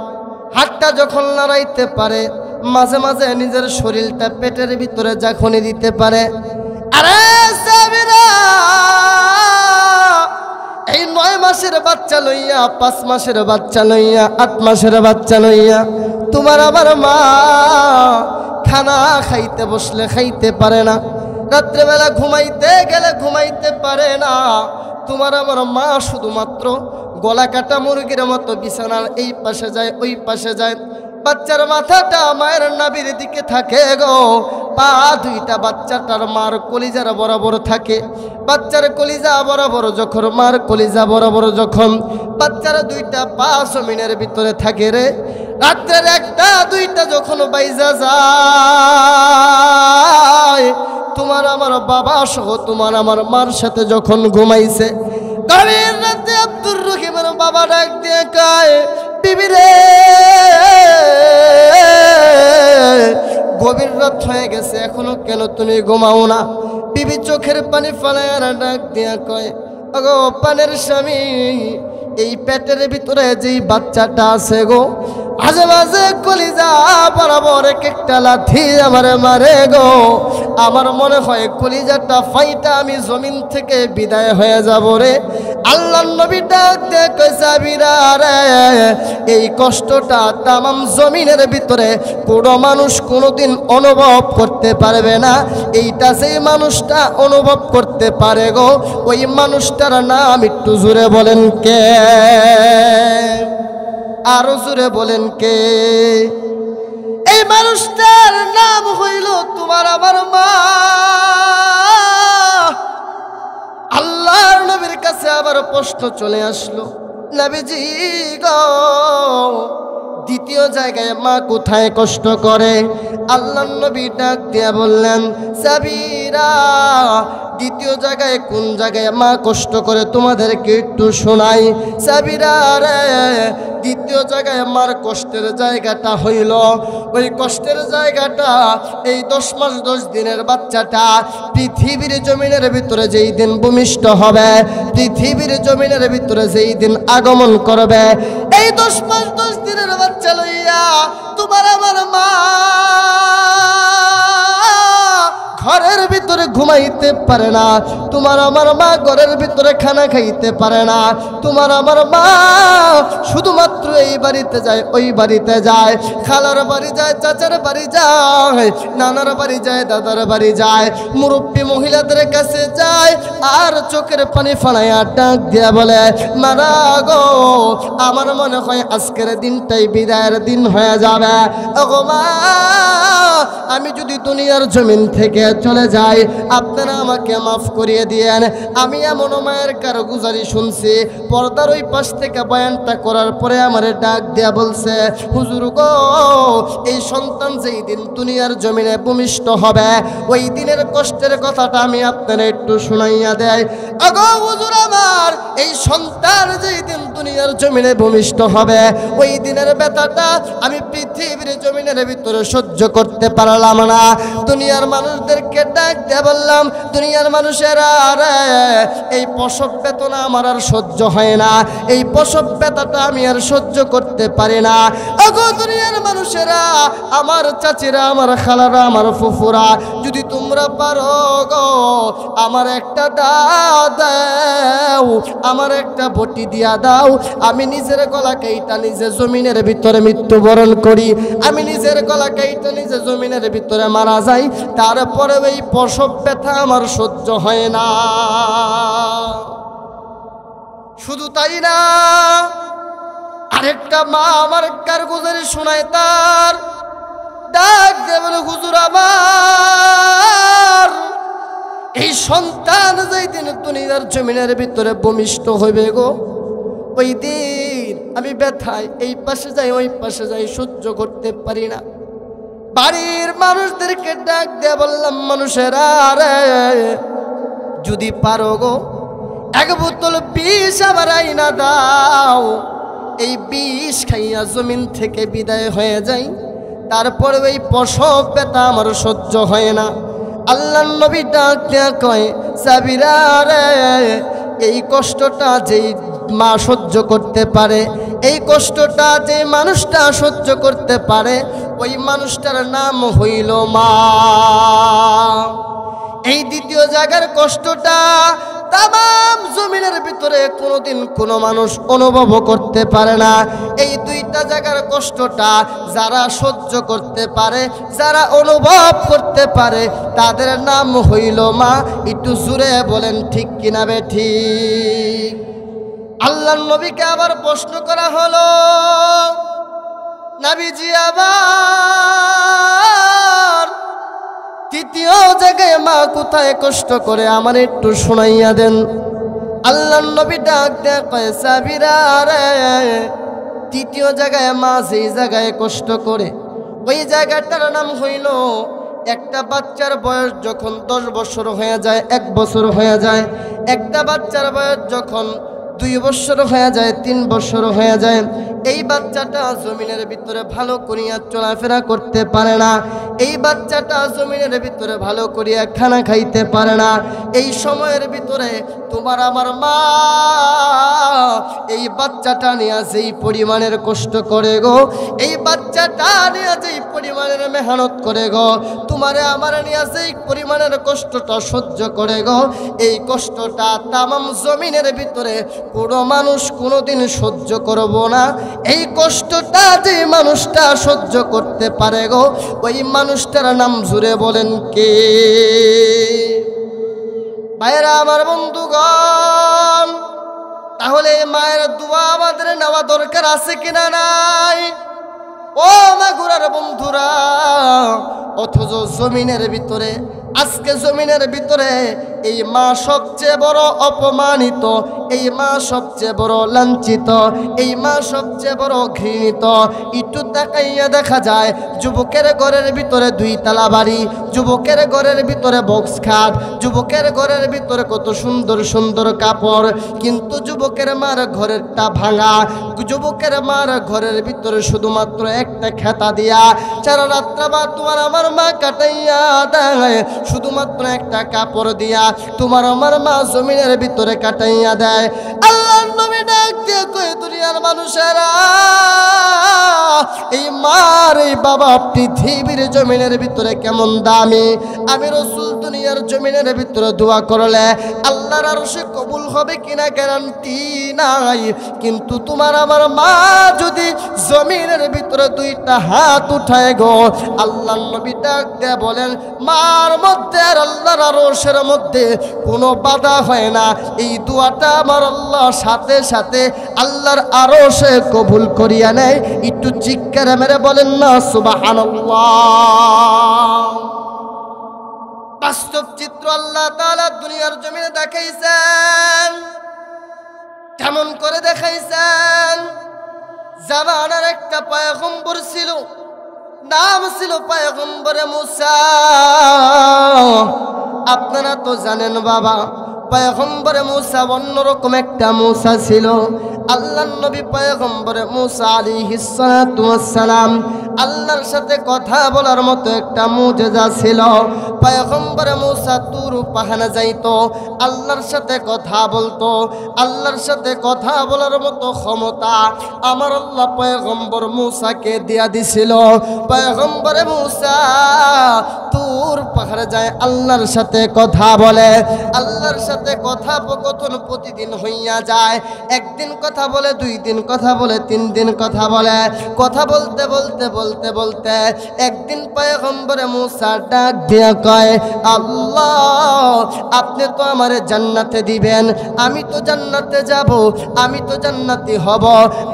হাতটা যখন লড়াইতে পারে, মাঝে মাঝে নিজের শরীরটা পেটের ভিতরে যখনই দিতে পারে, আরে সাহাবীরা, এই 9 মাসের বাচ্চা লইয়া, 5 মাসের বাচ্চা লইয়া, 8 মাসের বাচ্চা লইয়া তোমার আমার মা খানা খাইতে বসলে খাইতে পারে না, রাত্রেবেলা ঘুমাইতে গেলে ঘুমাইতে পারে না। তোমার আমার মা শুধুমাত্র গলা কাটা মুরগির মতো বিছানার এই পাশে যায়, ওই পাশে যায়। বাচ্চার মাথাটা মায়ের নাভির দিকে থাকে গো, পা দুইটা বাচ্চাটার মার কলিজার বরাবর থাকে। বাচ্চার কলিজা বরাবর যখন, মার কলিজা বরাবর যখন বাচ্চার দুইটা পা জমিনের ভিতরে থাকে রে, রাত্রের 1টা 2টা যখন বাইজা যায়, তোমার আমার বাবা সহ তোমার আমার মার সাথে যখন ঘুমাইছে, গভীর রাতে আব্দুর রহিমের বাবা ডাক দিয়ে কয়, বিবি রে, গভীর রাত হয়ে গেছে, এখনো কেন তুমি ঘুমাও না? বিবি চোখের পানি ফেলায় ডাক দিয়া কয়, ওগো পানের স্বামী, এই পেটের ভিতরে যেই বাচ্চাটা আছে গো, মাঝে মাঝে কলিজা বরাবর এক একটা লাথি আমারে মারে গো। আমার মনে হয় কলিজাটা ফাইটা আমি জমিন থেকে বিদায় হয়ে যাব রে। আল্লাহর নবী ডাক দিয়ে কয় সাবিরা রে, এই কষ্টটা তামাম জমিনের ভিতরে কোনো মানুষ কোনোদিন অনুভব করতে পারবে না। এইটা যেই মানুষটা অনুভব করতে পারে গো, ওই মানুষটার নাম একটু জোরে বলেন কে? আরো জোরে বলেন কে? এই মানুষটার নাম হইল তোমার আমার মা। আল্লাহর নবীর কাছে আবার প্রশ্ন চলে আসলো, নবীজি গো, দ্বিতীয় জায়গায় মা কোথায় কষ্ট করে? আল্লাহর নবী ডাক দিয়া বললেন, সাবিরা, দ্বিতীয় জায়গায় কোন জায়গায় মা কষ্ট করে তোমাদেরকে একটু শোনাই। সাবিরা রে, দ্বিতীয় জায়গায় মার কষ্টের জায়গাটা হইল, ওই কষ্টের জায়গাটা এই 10 মাস 10 দিনের বাচ্চাটা পৃথিবীর জমিনের ভিতরে যেই দিন ভূমিষ্ঠ হবে, পৃথিবীর জমিনের ভিতরে যেই দিন আগমন করবে, এই 10 মাস 10 দিনের বাচ্চা লইয়া তোমার আমার মা ঘরের ভিতরে ঘুমাইতে পারে না, তোমার আমার মা ঘরের ভিতরে খানা খাইতে পারে না, তোমার আমার মা শুধুমাত্র এই বাড়িতে যায়, ওই বাড়িতে যায়, খালার বাড়ি যায়, চাচার বাড়ি যায়, নানার বাড়ি যায়, দাদার বাড়ি যায়, মুরব্বী মহিলাদের কাছে যায়, আর চোখের পানি ফালাইয়া ডাক দিয়া বলে, মারা গো, আমার মনে হয় আজকের দিনটাই বিদায়ের দিন হয়ে যাবে। ওগো মা, আমি যদি দুনিয়ার জমিন থেকে চলে যাই, আপনারা আমাকে মাফ করিয়ে দিয়েন। আমি এমন মায়ের কারগুজারি শুনছি, পর্দার ওই পাশ থেকে বয়ানটা করার পরে আমারে ডাক দেয়া বলছে, হুজুর গো, এই সন্তান যেই দিন দুনিয়ার জমিনে ভূমিষ্ঠ হবে, ওই দিনের কষ্টের কথাটা আমি আপনারা একটু শুনাইয়া দেয়। আগো হুজুর আমার, এই সন্তান যেই দিন দুনিয়ার জমিনে ভূমিষ্ঠ হবে, ওই দিনের ব্যথাটা আমি পৃথিবীর জমিনের ভিতরে সহ্য করতে পারলাম না। দুনিয়ার মানুষদেরকে ডাক দিয়ে বললাম, দুনিয়ার মানুষেরা রে, এই প্রসব বেদনা আমার আর সহ্য হয় না, এই প্রসব ব্যথাটা আমি আর সহ্য করতে পারি না। আগো দুনিয়ার মানুষেরা, আমার চাচিরা, আমার খালারা, আমার ফুফুরা, যদি তোমরা পারো গো, আমার একটা দাও, আমার একটা বটি দিয়া দাও, আমি নিজের গলা কেইটা নিজে জমিনের ভিতরে মৃত্যুবরণ করি, আমি নিজের গলা কেইটা নিজে জমিনের ভিতরে মারা যাই, তারপরে এই প্রসব ব্যথা আমার সহ্য হয় না। শুধু তাই না, আরেকটা মা আমার কারগুজারি শোনায়, তার ডাক দিয়ে বলে, হুজুর আমার, এই সন্তান যেই দিন দুনিয়ার জমিনের ভিতরে ভূমিষ্ঠ হইবে গো, ওই দিন আমি ব্যথায় এই পাশে যাই, ওই পাশে যাই, সহ্য করতে পারি না। বাড়ির মানুষদেরকে ডাক দিয়ে বললাম, মানুষেরা রে, যদি পারো গো, 1 বোতল বিষ আমার আইনা দাও, এই বিষ খাইয়া জমিন থেকে বিদায় হয়ে যাই, তারপরে এই প্রসব ব্যথা আমার সহ্য হয় না। আল্লাহর নবী ডাক দিয়া কয়, সাবিরা রে, এই কষ্টটা যেই মা সহ্য করতে পারে, এই কষ্টটা যে মানুষটা সহ্য করতে পারে, ওই মানুষটার নাম হইল মা। এই দ্বিতীয় জায়গার কষ্টটা তামাম জমিনের ভিতরে কোনোদিন কোনো মানুষ অনুভব করতে পারে না। এই দুইটা জায়গার কষ্টটা যারা সহ্য করতে পারে, যারা অনুভব করতে পারে, তাদের নাম হইল মা। একটু জুড়ে বলেন ঠিক কিনা বে ঠিক? আল্লাহর নবীকে আবার প্রশ্ন করা হলো, নবীজি আবার তৃতীয় জায়গায় মা কোথায় কষ্ট করে আমার একটু শোনাইয়া দেন। আল্লাহর নবী ডাক দেয়া কয়, সাবিরা রে, তৃতীয় জায়গায় মা যেই জায়গায় কষ্ট করে, ওই জায়গাটার নাম হইল, একটা বাচ্চার বয়স যখন 10 বছর হয়ে যায়, 1 বছর হয়ে যায়, একটা বাচ্চার বয়স যখন 2 বছর হয়ে যায়, 3 বছর হয়ে যায়, এই বাচ্চাটা জমিনের ভিতরে ভালো করিয়া চলাফেরা করতে পারে না, এই বাচ্চাটা জমিনের ভিতরে ভালো করিয়া খানা খাইতে পারে না। এই সময়ের ভিতরে তোমার আমার মা এই বাচ্চাটা নিয়ে যেই পরিমাণের কষ্ট করে গো, এই বাচ্চাটা নিয়ে যেই পরিমাণের মেহনত করে গো, তোমারে আমার নিয়ে যেই পরিমাণের কষ্টটা সহ্য করে গো, এই কষ্টটা তামাম জমিনের ভিতরে কোনো মানুষ কোনোদিন সহ্য করব না। এই কষ্টটা যে মানুষটা সহ্য করতে পারে গো, ওই মানুষটার নাম জুড়ে বলেন কে? ভাইরা আমার, বন্ধুগণ, তাহলে মায়ের দোয়া আমাদের নেওয়া দরকার আছে কিনা নাই? ও মাগুরার বন্ধুরা, অথচ জমিনের ভিতরে, আজকে জমিনের ভিতরে এই মা সবচেয়ে বড় অপমানিত, এই মা সবচেয়ে বড় লাঞ্ছিত, এই মা সবচেয়ে বড় ঘৃণিত। একটু তাকাইয়া দেখা যায় যুবকের ঘরের ভিতরে 2 তালা বাড়ি, যুবকের ঘরের ভিতরে বক্স খাট, যুবকের ঘরের ভিতরে কত সুন্দর সুন্দর কাপড়, কিন্তু যুবকের মার ঘরেরটা ভাঙা, যুবকের মার ঘরের ভিতরে শুধুমাত্র একটা খেতা দিয়া সারা রাত্রা তোমার আমার মা কাটাইয়া দেয়, শুধুমাত্র একটা কাপড় দিয়া তোমার আমার মা জমিনের ভিতরে কাটাইয়া দেয়। আল্লাহর নবী ডাক দিয়ে কই, দুনিয়ার মানুষেরা, এই মার এই বাবা পৃথিবীর জমিনের ভিতরে কেমন দামি। আমি রাসূল দুনিয়ার জমিনের ভিতরে দোয়া করলে আল্লাহর আরশে কবুল হবে কিনা গ্যারান্টি নাই, কিন্তু তোমার আমার মা যদি জমিনের ভিতরে 2টা হাত উঠায় গো, আল্লাহর নবী ডাক দিয়ে বলেন, মার মধ্যে আর আল্লাহর আরশের মধ্যে কোনো বাধা হয় না। এই দোয়াটা আমার আল্লাহ সাথে সাথে আল্লাহর আরশে কবুল করিয়া নেয়। একটু চিৎকার মেরে বলেন না সুবহানাল্লাহ। বাস্তব চিত্র আল্লাহ তাআলা দুনিয়ার জমিনে দেখাইছেন। কেমন করে দেখাইছেন? জামানার একটা পয়গম্বর ছিল, নাম ছিল পয়গম্বরে মুসা। আপনারা তো জানেন বাবা, পয়গম্বরে মুসা অন্যরকম একটা মুসা ছিল। আল্লাহর নবী পয়গম্বরে মুসা আলাইহিস সালাতু ওয়াস সালাম, আল্লাহর সাথে কথা বলার মতো একটা মুজিজা ছিল। পয়গম্বরে মুসা তুর পাহাড়ে যাইতো, আল্লাহর সাথে কথা বলতো। আল্লাহর সাথে কথা বলার মতো ক্ষমতা আমার আল্লাহ পয়গম্বর মুসাকে দিয়া দিছিল। পয়গম্বরে মুসা তুর পাহাড়ে যায়, আল্লাহর সাথে কথা বলে। আল্লাহর সাথে কথোপকথন প্রতিদিন হইয়া যায়। একদিন কথা বলে, 2 দিন কথা বলে, 3 দিন কথা বলে। কথা বলতে বলতে বলতে বলতে একদিন পয়গম্বরে মুসা ডাক দিয়া কয়, আল্লাহ আপনি তো আমারে জান্নাতে দিবেন, আমি তো জান্নাতে যাব, আমি তো জান্নাতি হব।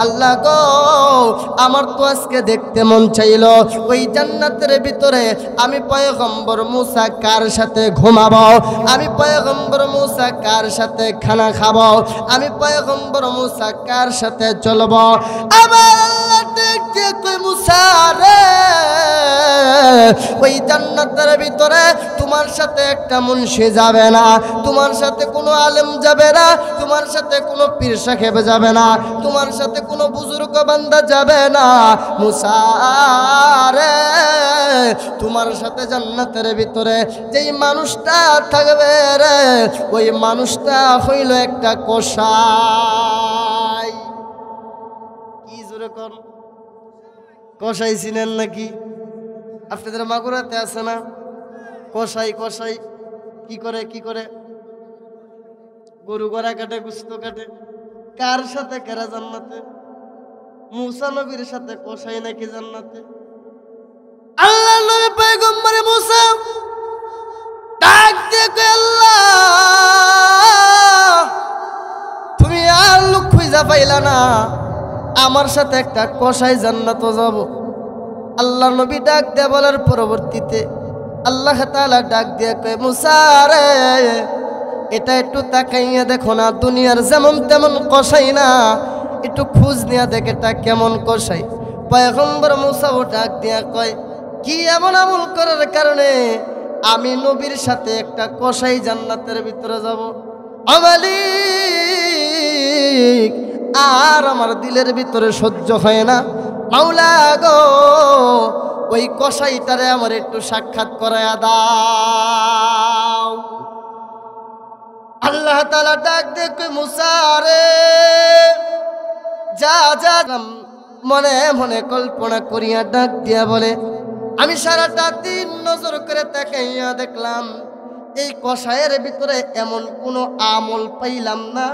আল্লাহ গো, আমার তো আজকে দেখতে মন চাইল ওই জান্নাতের ভিতরে আমি পয়গম্বর মুসা কার সাথে ঘুমাবো, আমি পয়গম্বর মুসা কার সাথে খানা খাবো, আমি পয়গম্বর মুসা কার সাথে চলবো। আমার আল্লাহ দেখতে কই, মুসা রে, ওই জান্নাতের ভিতরে তোমার সাথে একটা মুন্সি যাবে না, তোমার সাথে কোনো আলেম যাবে না, তোমার সাথে কোনো পীর সাহেব যাবে না, তোমার সাথে কোনো বুজুর্গ বান্দা যাবে না। মুসা রে, তোমার সাথে জান্নাতের ভিতরে যেই মানুষটা থাকবে রে, ওই মানুষটা হইল একটা কসাই। কি জোরে কোন? কসাই চিনেন নাকি? আপনাদের মাগুরাতে আছে না কসাই? কসাই কি করে? কি করে? গরু গড়া কাটে, গুস্ত কাটে। কার সাথে কারা জান্নাতে? মুসা নবীর সাথে কসাই নাকি জান্নাতে? আল্লাহ নবী পয়গম্বরে মুসা ডাক দিয়ে কয়, আল্লাহ তুমি আর লোক খুঁজা পাইলা না, আমার সাথে একটা কসাই জান্নাতে যাব। আল্লাহ নবী ডাক দিয়ে বলার পরবর্তীতে আল্লাহ তাআলা ডাক দিয়ে কয়, মুসা রে, এটা একটু তাকাইয়া দেখো না, দুনিয়ার যেমন তেমন কসাই না, একটু খোঁজ নিয়ে দেখ এটা কেমন কসাই। পয়গম্বর মুসাও ডাক দিয়া কয়, কি এমন আমল করার কারণে আমি নবীর সাথে একটা কসাই জান্নাতের ভিতরে যাব? মালিক, আর আমার দিলের ভিতরে সহ্য হয় না, মাওলা গো, ওই কসাইটারে আমার একটু সাক্ষাৎ করায়া দাও। আল্লাহ তাআলা ডাক দিয়ে কই, মুসা রে, যা যা। মনে মনে কল্পনা করিয়া ডাক দিয়া বলে, আমি সারাটা দিন নজর করে তাকাইয়া দেখলাম এই কষায়ের ভিতরে এমন কোনো আমল পাইলাম না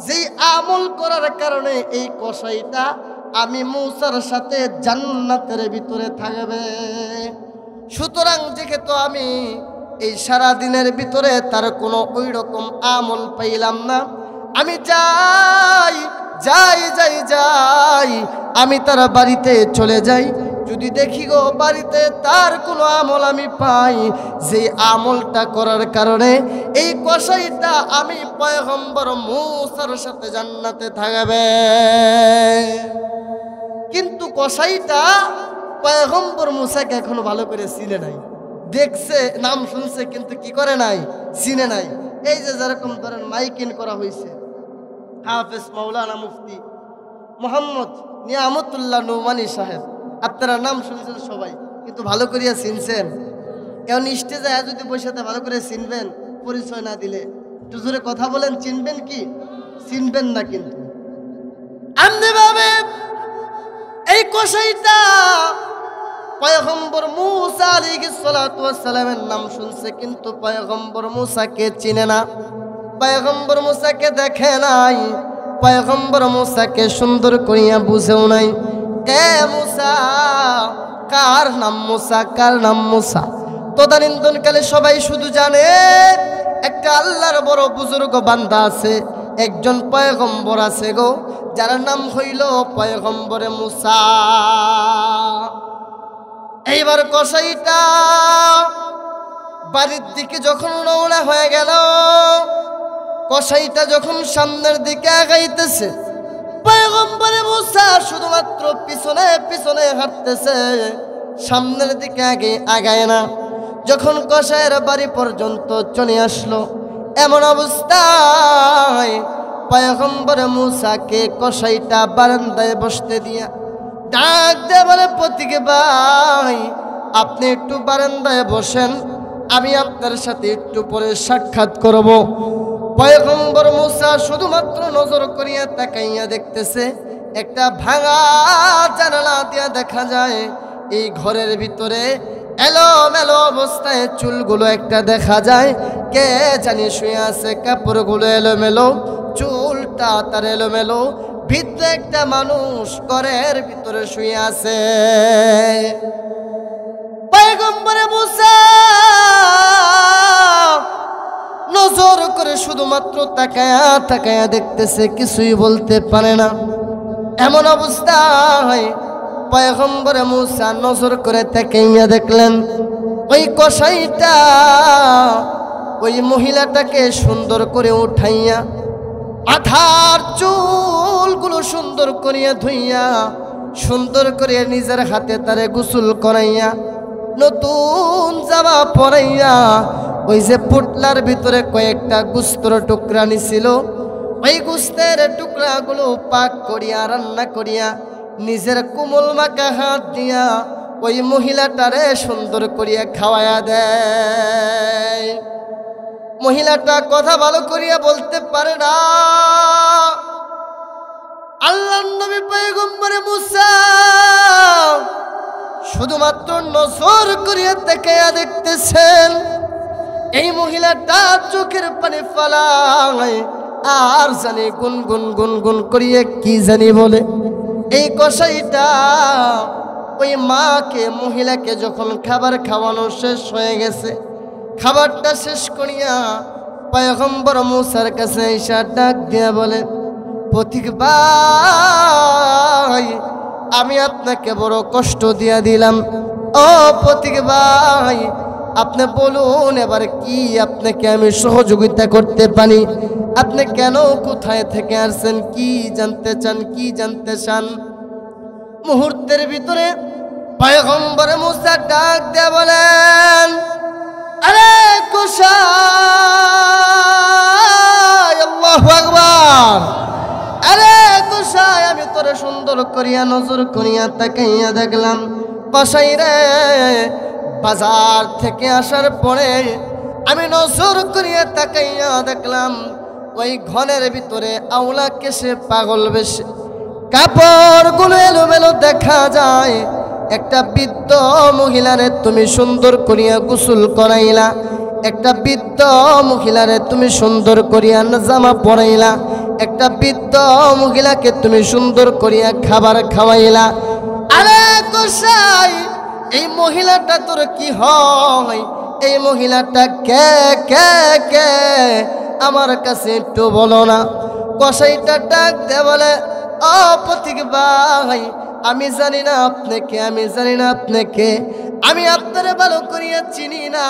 যেই আমল করার কারণে এই কষাইটা আমি মূসার সাথে জান্নাতের ভিতরে থাকবে। সুতরাং যেহেতু আমি এই সারা দিনের ভিতরে তার কোনো ওই রকম আমল পাইলাম না, আমি যাই যাই যাই যাই আমি তার বাড়িতে চলে যাই। যদি দেখি গো বাড়িতে তার কোনো আমল আমি পাই, যে আমলটা করার কারণে এই কসাইটা আমি পয়গম্বর মূসার সাথে জান্নাতে থাকবে। কিন্তু কসাইটা পয়গম্বর মূসাকে এখনো ভালো করে চিনে নাই, দেখছে নাম শুনছে কিন্তু কি করে নাই, চিনে নাই। এই যে যেরকম ধরেন মাইকিন করা হয়েছে, হাফেজ মাওলানা মুফতি মোহাম্মদ নিয়ামতুল্লাহ নোমানী সাহেব, আপনারা নাম শুনছেন সবাই, কিন্তু ভালো করিয়া চিনছেন? এখন স্টেজে যদি বসে ভালো করে চিনবেন, পরিচয় না দিলে একটু জোরে কথা বলেন, চিনবেন কি চিনবেন না? কিন্তু আমনে ভাবে এই কসাইটা পয়গম্বর মূসা আলাইহিস সালাতু ওয়াস সালামের নাম শুনছে, কিন্তু পয়গম্বর মূসাকে চিনে না, পয়গম্বর মূসাকে দেখে নাই, পয়গম্বর মূসাকে সুন্দর করিয়া বুঝেও নাই। এ মূসা, কার নাম মূসা, কার নাম মূসা? তদানীন্তনকালে সবাই শুধু জানে একটা আল্লাহর বড় বুজুর্গ বান্দা আছে, একজন পয়গম্বর আছে গো, যার নাম হইল পয়গম্বরে মূসা। এইবার কসাইটা বাড়ির দিকে যখন রওনা হয়ে গেল, কসাইটা যখন সামনের দিকে আগাইতেছে, পয়গম্বরে মূসা শুধুমাত্র পিছনে পিছনে হাঁটতেছে, সামনের দিকে আগে আগায় না। যখন কসাইয়ের বাড়ি পর্যন্ত চলে আসলো, এমন অবস্থায় পয়গম্বরে মূসাকে কসাইটা বারান্দায় বসতে দিয়া ডাক দিয়ে বলে, পথিক ভাই আপনি একটু বারান্দায় বসেন, আমি আপনার সাথে একটু পরে সাক্ষাৎ করব। পয়গম্বর মূসা শুধুমাত্র নজর করিয়া তাকাইয়া দেখতেছে, একটা ভাঙা জানালা দিয়া দেখা যায় এই ঘরের ভিতরে এলোমেলো অবস্থায় চুলগুলো একটা দেখা যায়, কে জানি শুয়ে আছে, কাপড়গুলো এলোমেলো, চুলটা তার এলোমেলো, ভিতরে একটা মানুষ ঘরের ভিতরে শুয়ে আছে। পয়গম্বরে মূসা নজর করে শুধুমাত্র তাকায়া তাকায়া দেখতেছে, কিছুই বলতে পারে না। এমন অবস্থায় পয়গম্বরে মূসা নজর করে তাকাইয়া দেখলেন ওই কসাইটা ওই মহিলাটাকে সুন্দর করে উঠাইয়া মাথার চুলগুলো সুন্দর করিয়া ধুইয়া সুন্দর করে নিজের হাতে তারে গোসল করাইয়া নতুন জামা পরাইয়া ওই যে পুটলার ভিতরে কয়েকটা গোস্তের টুকরা নিছিল, ওই গোস্তের টুকরাগুলো পাক করিয়া রান্না করিয়া নিজের কোমল মাখা হাত দিয়া ওই মহিলাটারে সুন্দর করিয়া খাওয়ায়া দেয়। মহিলাটা কথা ভালো করিয়া বলতে পারে না। আল্লাহর নবী পয়গম্বরে মূসা শুধুমাত্র নজর করিয়া তাকায়া দেখতেছেন, এই মহিলাটা চোখের পানি ফালায় আর জানি গুনগুন গুনগুন করিয়ে কি জানি বলে। এই কসাইটা ওই মাকে মহিলাকে যখন খাবার খাওয়ানো শেষ হয়ে গেছে, খাবারটা শেষ করিয়া পয়গম্বর মূসার কাছে এসে ডাক দিয়া বলে, পথিক ভাই আমি আপনাকে বড় কষ্ট দিয়া দিলাম, ও পথিক ভাই আপনি বলুন এবার কি আপনাকে আমি সহযোগিতা করতে পারি, আপনি কেন কোথায় থেকে আসছেন, কি জানতে চান, কি জানতে চান? মুহূর্তের ভিতরে পয়গম্বর মূসা ডাক দিয়া বলেন, আরে কসাই, আল্লাহু আকবার, আরে কসাই আমি তোরে সুন্দর করিয়া নজর করিয়া তাকাইয়া দেখলাম, কসাই রে বাজার থেকে আসার পরে আমি নজর করিয়া তাকাইয়া দেখলাম ওই ঘরের ভিতরে আওলা কেসে পাগল বেশে কাপড়গুলো এলোমেলো দেখা যায়, একটা বৃদ্ধ মহিলারে তুমি সুন্দর করিয়া গোসল করাইলা, একটা বৃদ্ধ মহিলারে তুমি সুন্দর করিয়া জামা পরাইলা, একটা বৃদ্ধ মহিলাকে তুমি সুন্দর করিয়া খাবার খাওয়াইলা। আরে কসাই, এই মহিলাটা তোর কি হয়? এই মহিলাটা কে কে কে আমার কাছে একটু বলো না। কসাইটা ডাক দে বলে, ও পথিক ভাই, আমি জানি না আপনি কে, আমি জানি না আপনি কে, আমি আপনারে ভালো করিয়া চিনি না,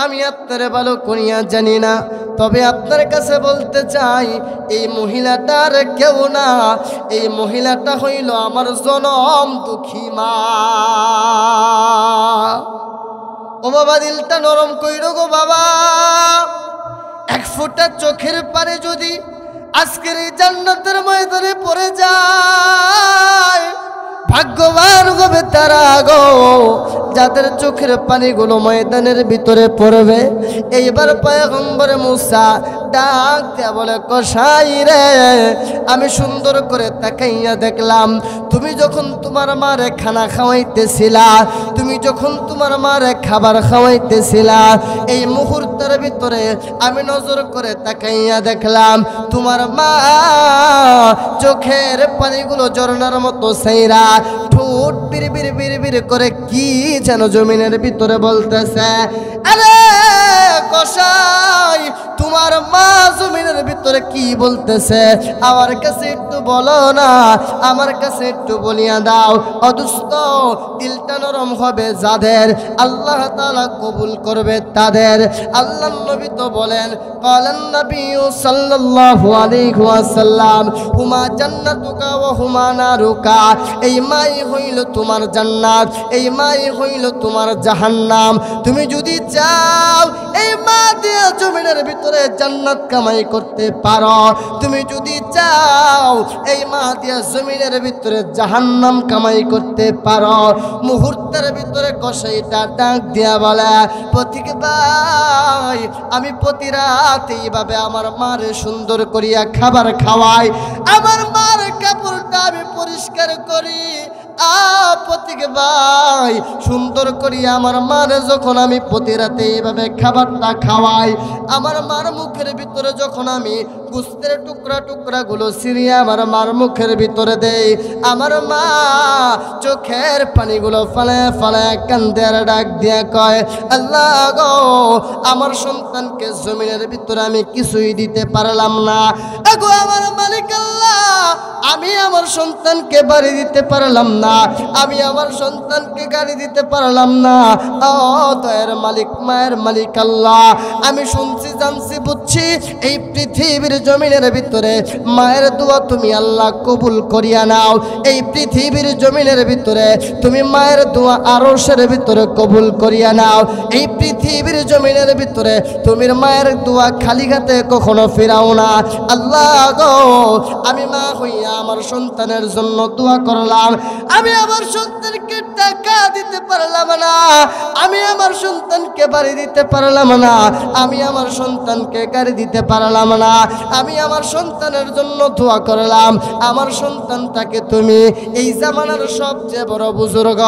আমি আপনারে ভালো করিয়া জানি না। তবে আপনার কাছে বলতে চাই, এই মহিলাটার কেউ না, এই মহিলাটা হইল আমার জনম দুঃখী মা। ও বাবা, দিলটা নরম কইরো গো বাবা। এক ফোঁটা চোখের পারে যদি আজকের এই জান্নাতের ময়দানে পড়ে যায়, ভাগ্যবান হবে তারা গো, যাদের চোখের পানিগুলো ময়দানের ভিতরে পড়বে। এইবার পয়গম্বর মুসা ডাক দিয়া বলে, কসাই রে, আমি সুন্দর করে তাকাইয়া দেখলাম, তুমি যখন তোমার মারে খানা খাওয়াইতেছিলা, তুমি যখন তোমার মারে খাবার খাওয়াইতেছিলা, এই মুহূর্তের ভিতরে আমি নজর করে তাকাইয়া দেখলাম তোমার মা চোখের পানিগুলো ঝরনার মতো সেইরা ঠোঁট বিড়বিড় বিড়বিড় করে কি যেন জমিনের ভিতরে বলতেছে। আরে কসাই, তোমার মা জমিনের ভিতরে কি বলতেছে আমার কাছে একটু বলো না, আমার কাছে একটু বলিয়া দাও। অদুস্ত দিলটা নরম হবে যাদের, আল্লাহ তাআলা কবুল করবে তাদের। আল্লাহর নবী তো বলেন, ক্বালান নবী সাল্লাল্লাহু আলাইহি ওয়াসাল্লাম, হুমা জান্নাতুকা ওয়া হুমা নারুকা, এই মাই হইল তোমার জান্নাত, এই মাই হইল তোমার জাহান্নাম। তুমি যদি চাও এই মা দিয়া জমিনের ভিতরে জান্নাত কামাই করতে পারো, তুমি যদি চাও এই মা দিয়া জমিনের ভিতরে জাহান্নাম কামাই করতে পারো, মুহূর্তের ভিতরে কসাইটা ডাক দিয়া বলে, পথিক ভাই, আমি প্রতি রাত এইভাবে আমার মারে সুন্দর করিয়া খাবার খাওয়াই, আমার মার কাপড়টা আমি পরিষ্কার করি। পথিক ভাই, সুন্দর করি আমার মারে যখন আমি প্রতি রাতে এইভাবে খাবারটা খাওয়াই, আমার মার মুখের ভিতরে যখন আমি গোস্তের টুকরা টুকরা গুলো ছিঁড়িয়ে আমার মার মুখের ভিতরে দেই, আমার মা চোখের পানিগুলো ফালে ফালে কান্দে আর ডাক দিয়া কয়, আল্লাহ গো, আমার সন্তানকে জমিনের ভিতরে আমি কিছুই দিতে পারলাম না। এগো আমার মালিক আল্লাহ, আমি আমার সন্তানকে বাড়ি দিতে পারলাম না, আমি আমার সন্তানকে গাড়ি দিতে পারলাম না। ও দয়ের মালিক, মায়ের মালিক আল্লাহ, আমি শুনছি, জানছি, বুঝছি, এই পৃথিবীর জমিনের ভিতরে মায়ের দোয়া তুমি আল্লাহ কবুল করিয়া নাও। এই পৃথিবীর জমিনের ভিতরে তুমি মায়ের দোয়া আরশের ভিতরে কবুল করিয়া নাও। এই পৃথিবীর জমিনের ভিতরে তুমি মায়ের দোয়া খালি হাতে কখনো ফিরাও না। আল্লাহ গো, আমি মা হইয়া আমার সন্তানের জন্য দোয়া করলাম, আমি আমার সন্তানকে টাকা দিতে পারলাম না, আমি আমার সন্তানকে বাড়ি দিতে পারলাম না, আমি আমার সন্তানকে গাড়ি দিতে পারলাম না, আমি আমার সন্তানের জন্য দোয়া করলাম, আমার সন্তানটাকে তুমি এই জামানার সবচেয়ে বড় বুজুর্গ,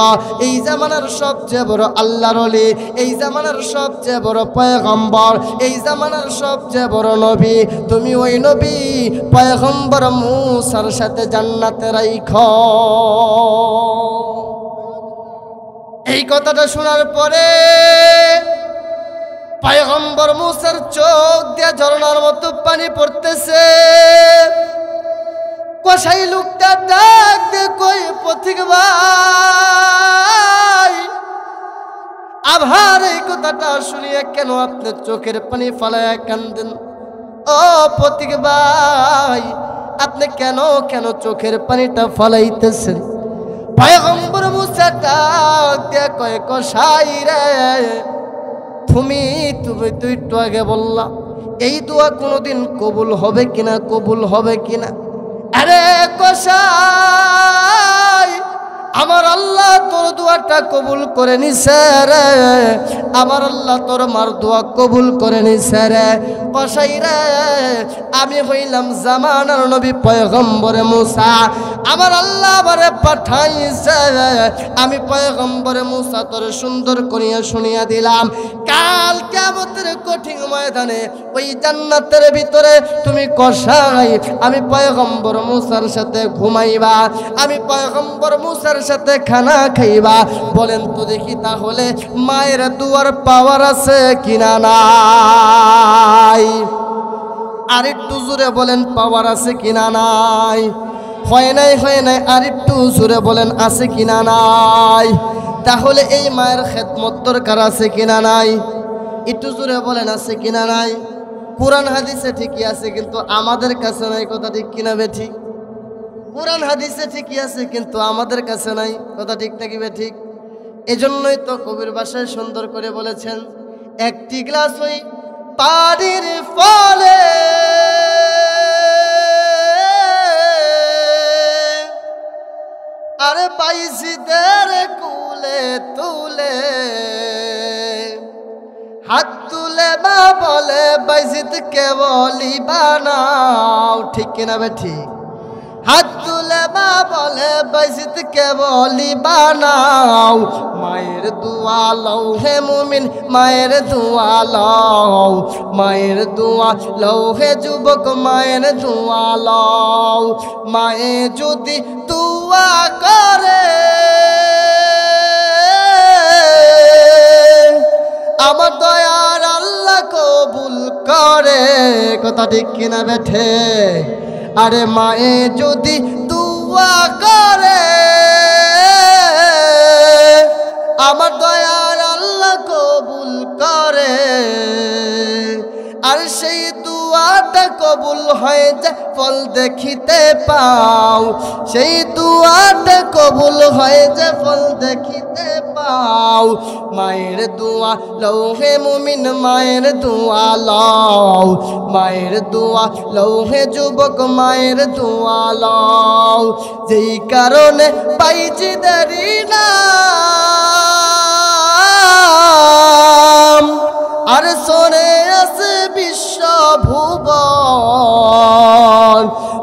এই জামানার সবচেয়ে বড় আল্লাহর ওলি, এই জামানার সবচেয়ে বড় পয়গম্বর, এই জামানার সবচেয়ে বড় নবী, তুমি ওই নবী পয়গম্বর মুসার সাথে জান্নাতে রাইখো। এই কথাটা শোনার পরে পয়গম্বর মুসার চোখ দিয়ে ঝরনার মতো পানি পড়তেছে। কসাই লোকটা ডাক দিয়ে কই, পথিক ভাই, আবার এই কথাটা শুনিয়ে কেন আপনার চোখের পানি ফালায় কান্দেন? ও পথিক ভাই, আপনি কেন কেন চোখের পানিটা ফালাইতেছেন? পয়গম্বর মুসা ডাক দিয়ে কয়, কসাই রে, তুমি তো একটু আগে বললা এই দোয়া কোনোদিন কবুল হবে কিনা, কবুল হবে কিনা। আরে কসাই, আমার আল্লাহ তোর দোয়াটা কবুল করে নিছে রে, আমার আল্লাহ তোর মার দোয়া কবুল করে নিছে রে। কসাই রে, আমি হইলাম জামানার নবী পয়গম্বরে মুসা, আমার আল্লাহ আমারে পাঠাইছে, আমি পয়গম্বর মুসা তোরে সুন্দর করিয়া শুনিয়া দিলাম, কাল কিয়ামতের কঠিন ময়দানে ওই জান্নাতের ভিতরে তুমি কষাই, আমি পয়গম্বর মুসার সাথে ঘুমাইবা, আমি পয়গম্বর মুসার সাথে খানা খাইবা। বলেন তো দেখি তাহলে মায়ের দুয়ার পাওয়ার আছে কিনা নাই? আর একটু জোরে বলেন পাওয়ার আছে কিনা নাই? হয় নাই আর একটু জোরে বলেন আছে কিনা নাই? তাহলে এই মায়ের খেদমত দরকার আছে কিনা নাই? একটু জোরে বলেন আছে কিনা নাই? কোরআন হাদিসে ঠিকই আছে, কিন্তু আমাদের কাছে নাই। কথা ঠিক কিনা বেঠিক? কোরআন হাদিসে ঠিকই আছে, কিন্তু আমাদের কাছে নাই। কথা ঠিক নাকি বেঠিক? এজন্যই তো কবির ভাষায় সুন্দর করে বলেছেন, একটি গ্লাস ওই পানির ফলে আরে বাইজিদের কুলে তুলে, হাত তুলে মা বলে বাইজিদ কে বলি বানাও। ঠিক কিনা বে ঠিক? হাত তুলে মা বলে বাইজিদ কে বলি বানাও। মায়ের দোয়া লও হে মুমিন, মায়ের দোয়া লও, মায়ের দোয়া লও হে যুবক, মায়ের দোয়া লও। মায়ে যদি দোয়া করে আমার দয়ার আল্লাহ কবুল করে। কথা ঠিক কিনা বেঠে? আরে মায়ে যদি দোয়া করে আমার দয়ার আল্লাহ কবুল করে। আর সেই দুয়াটা কবুল হয়ে যায় ফল দেখিতে পাও, সেই দুয়াটা কবুল হয়ে যায় ফল দেখিতে পাও। মায়ের দোয়া লও হে মুমিন, মায়ের দোয়া লও, মায়ের দোয়া লও হে যুবক, মায়ের দোয়া লও। যেই কারণে পাইছি দেরি না আর শোনে আছে বিশ্ব ভুবন।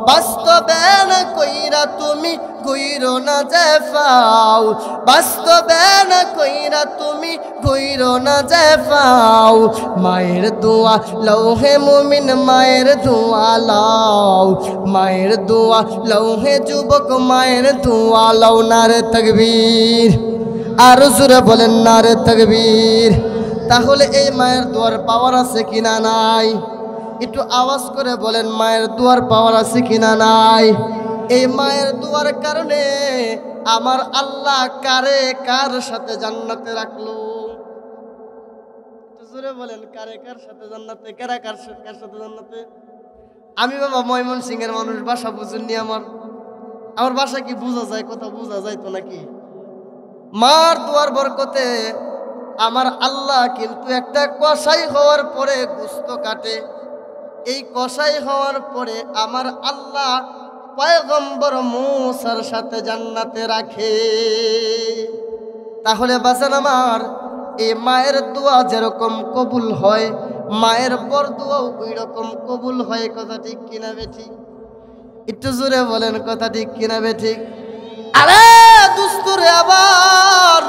বাস্তবে না কইরা তুমি কইরো না যে পাও, বাস্তবে না কইরা তুমি কইরো না যে পাও। মায়ের দোয়া লও হে মুমিন, মায়ের দোয়া লও, মায়ের দোয়া লও হে যুবক, মায়ের দোয়া লও। নারে তাকবীর! আর জোরে বলেন নারে তাকবীর! তাহলে এই মায়ের দোয়ার পাওয়ার আছে কিনা নাই? একটু আওয়াজ করে বলেন মায়ের দোয়ার পাওয়ার আছে কিনা নাই? এই মায়ের দোয়ার কারণে আমার আল্লাহ কারে কার সাথে জান্নাতে রাখলো। জোরে বলেন কারে কার সাথে জান্নাতে, কারা কার সাথে জান্নাতে? আমি বাবা ময়মনসিংহের মানুষ, ভাষা বুঝুননি আমার ভাষা কি বোঝা যায়? কথা বোঝা যায় তো নাকি? মার দোয়ার বরকতে আমার আল্লাহ কিন্তু একটা কসাই হওয়ার পরে গোশত কাটে। এই কসাই হওয়ার পরে আমার আল্লাহ পয়গম্বর মুসার সাথে জান্নাতে রাখে। তাহলে বাজান আমার, এই মায়ের দোয়া যেরকম কবুল হয়, মায়ের বরদোয়াও ওই রকম কবুল হয়। কথা ঠিক কিনা বেঠিক? একটু জোরে বলেন কথা ঠিক কিনা বেঠিক? আরে দুস্তুরে আবার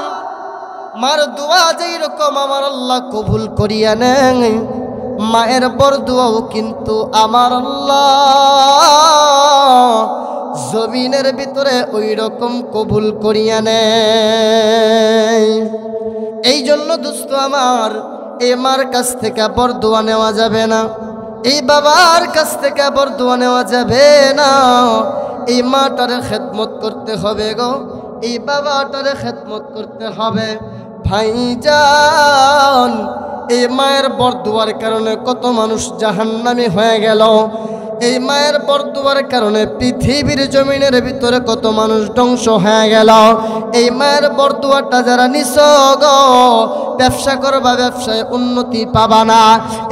মার দোয়া যেই রকম আমার আল্লাহ কবুল করিয়া নেন, মায়ের বরদোয়াও কিন্তু আমার আল্লাহ জমিনের ভিতরে ওই রকম কবুল করিয়া নেয়। এই জন্য দোস্ত আমার, এই মার কাছ থেকে বরদোয়া নেওয়া যাবে না, এই বাবার কাছ থেকে বরদোয়া নেওয়া যাবে না। এই মাটারে খেদমত করতে হবে গো, এই বাবাটারে খেদমত করতে হবে। ভাইজান, এই মায়ের বরদোয়ার কারণে কত মানুষ জাহান্নামী হয়ে গেল। এই মায়ের বরদোয়ার কারণে পৃথিবীর জমিনের ভিতরে কত মানুষ ধ্বংস হয়ে গেল। এই মায়ের বরদোয়াটা যারা নিছ গো, ব্যবসা করবা, ব্যবসায় উন্নতি পাবা না।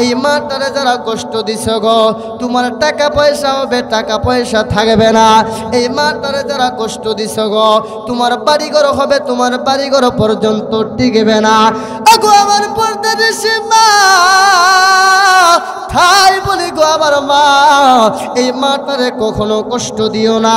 এই মাটারে যারা কষ্ট দিছ গো, তোমার টাকা পয়সা হবে, টাকা পয়সা থাকবে না। এই মাটারে যারা কষ্ট দিছ গো, তোমার বাড়িঘর হবে, তোমার বাড়িঘর পর্যন্ত টিকবে না। আগো আমার পর্দাদেশে মা, ঠাই বলি গো আমার মা, এই মাটারে কখনো কষ্ট দিও না,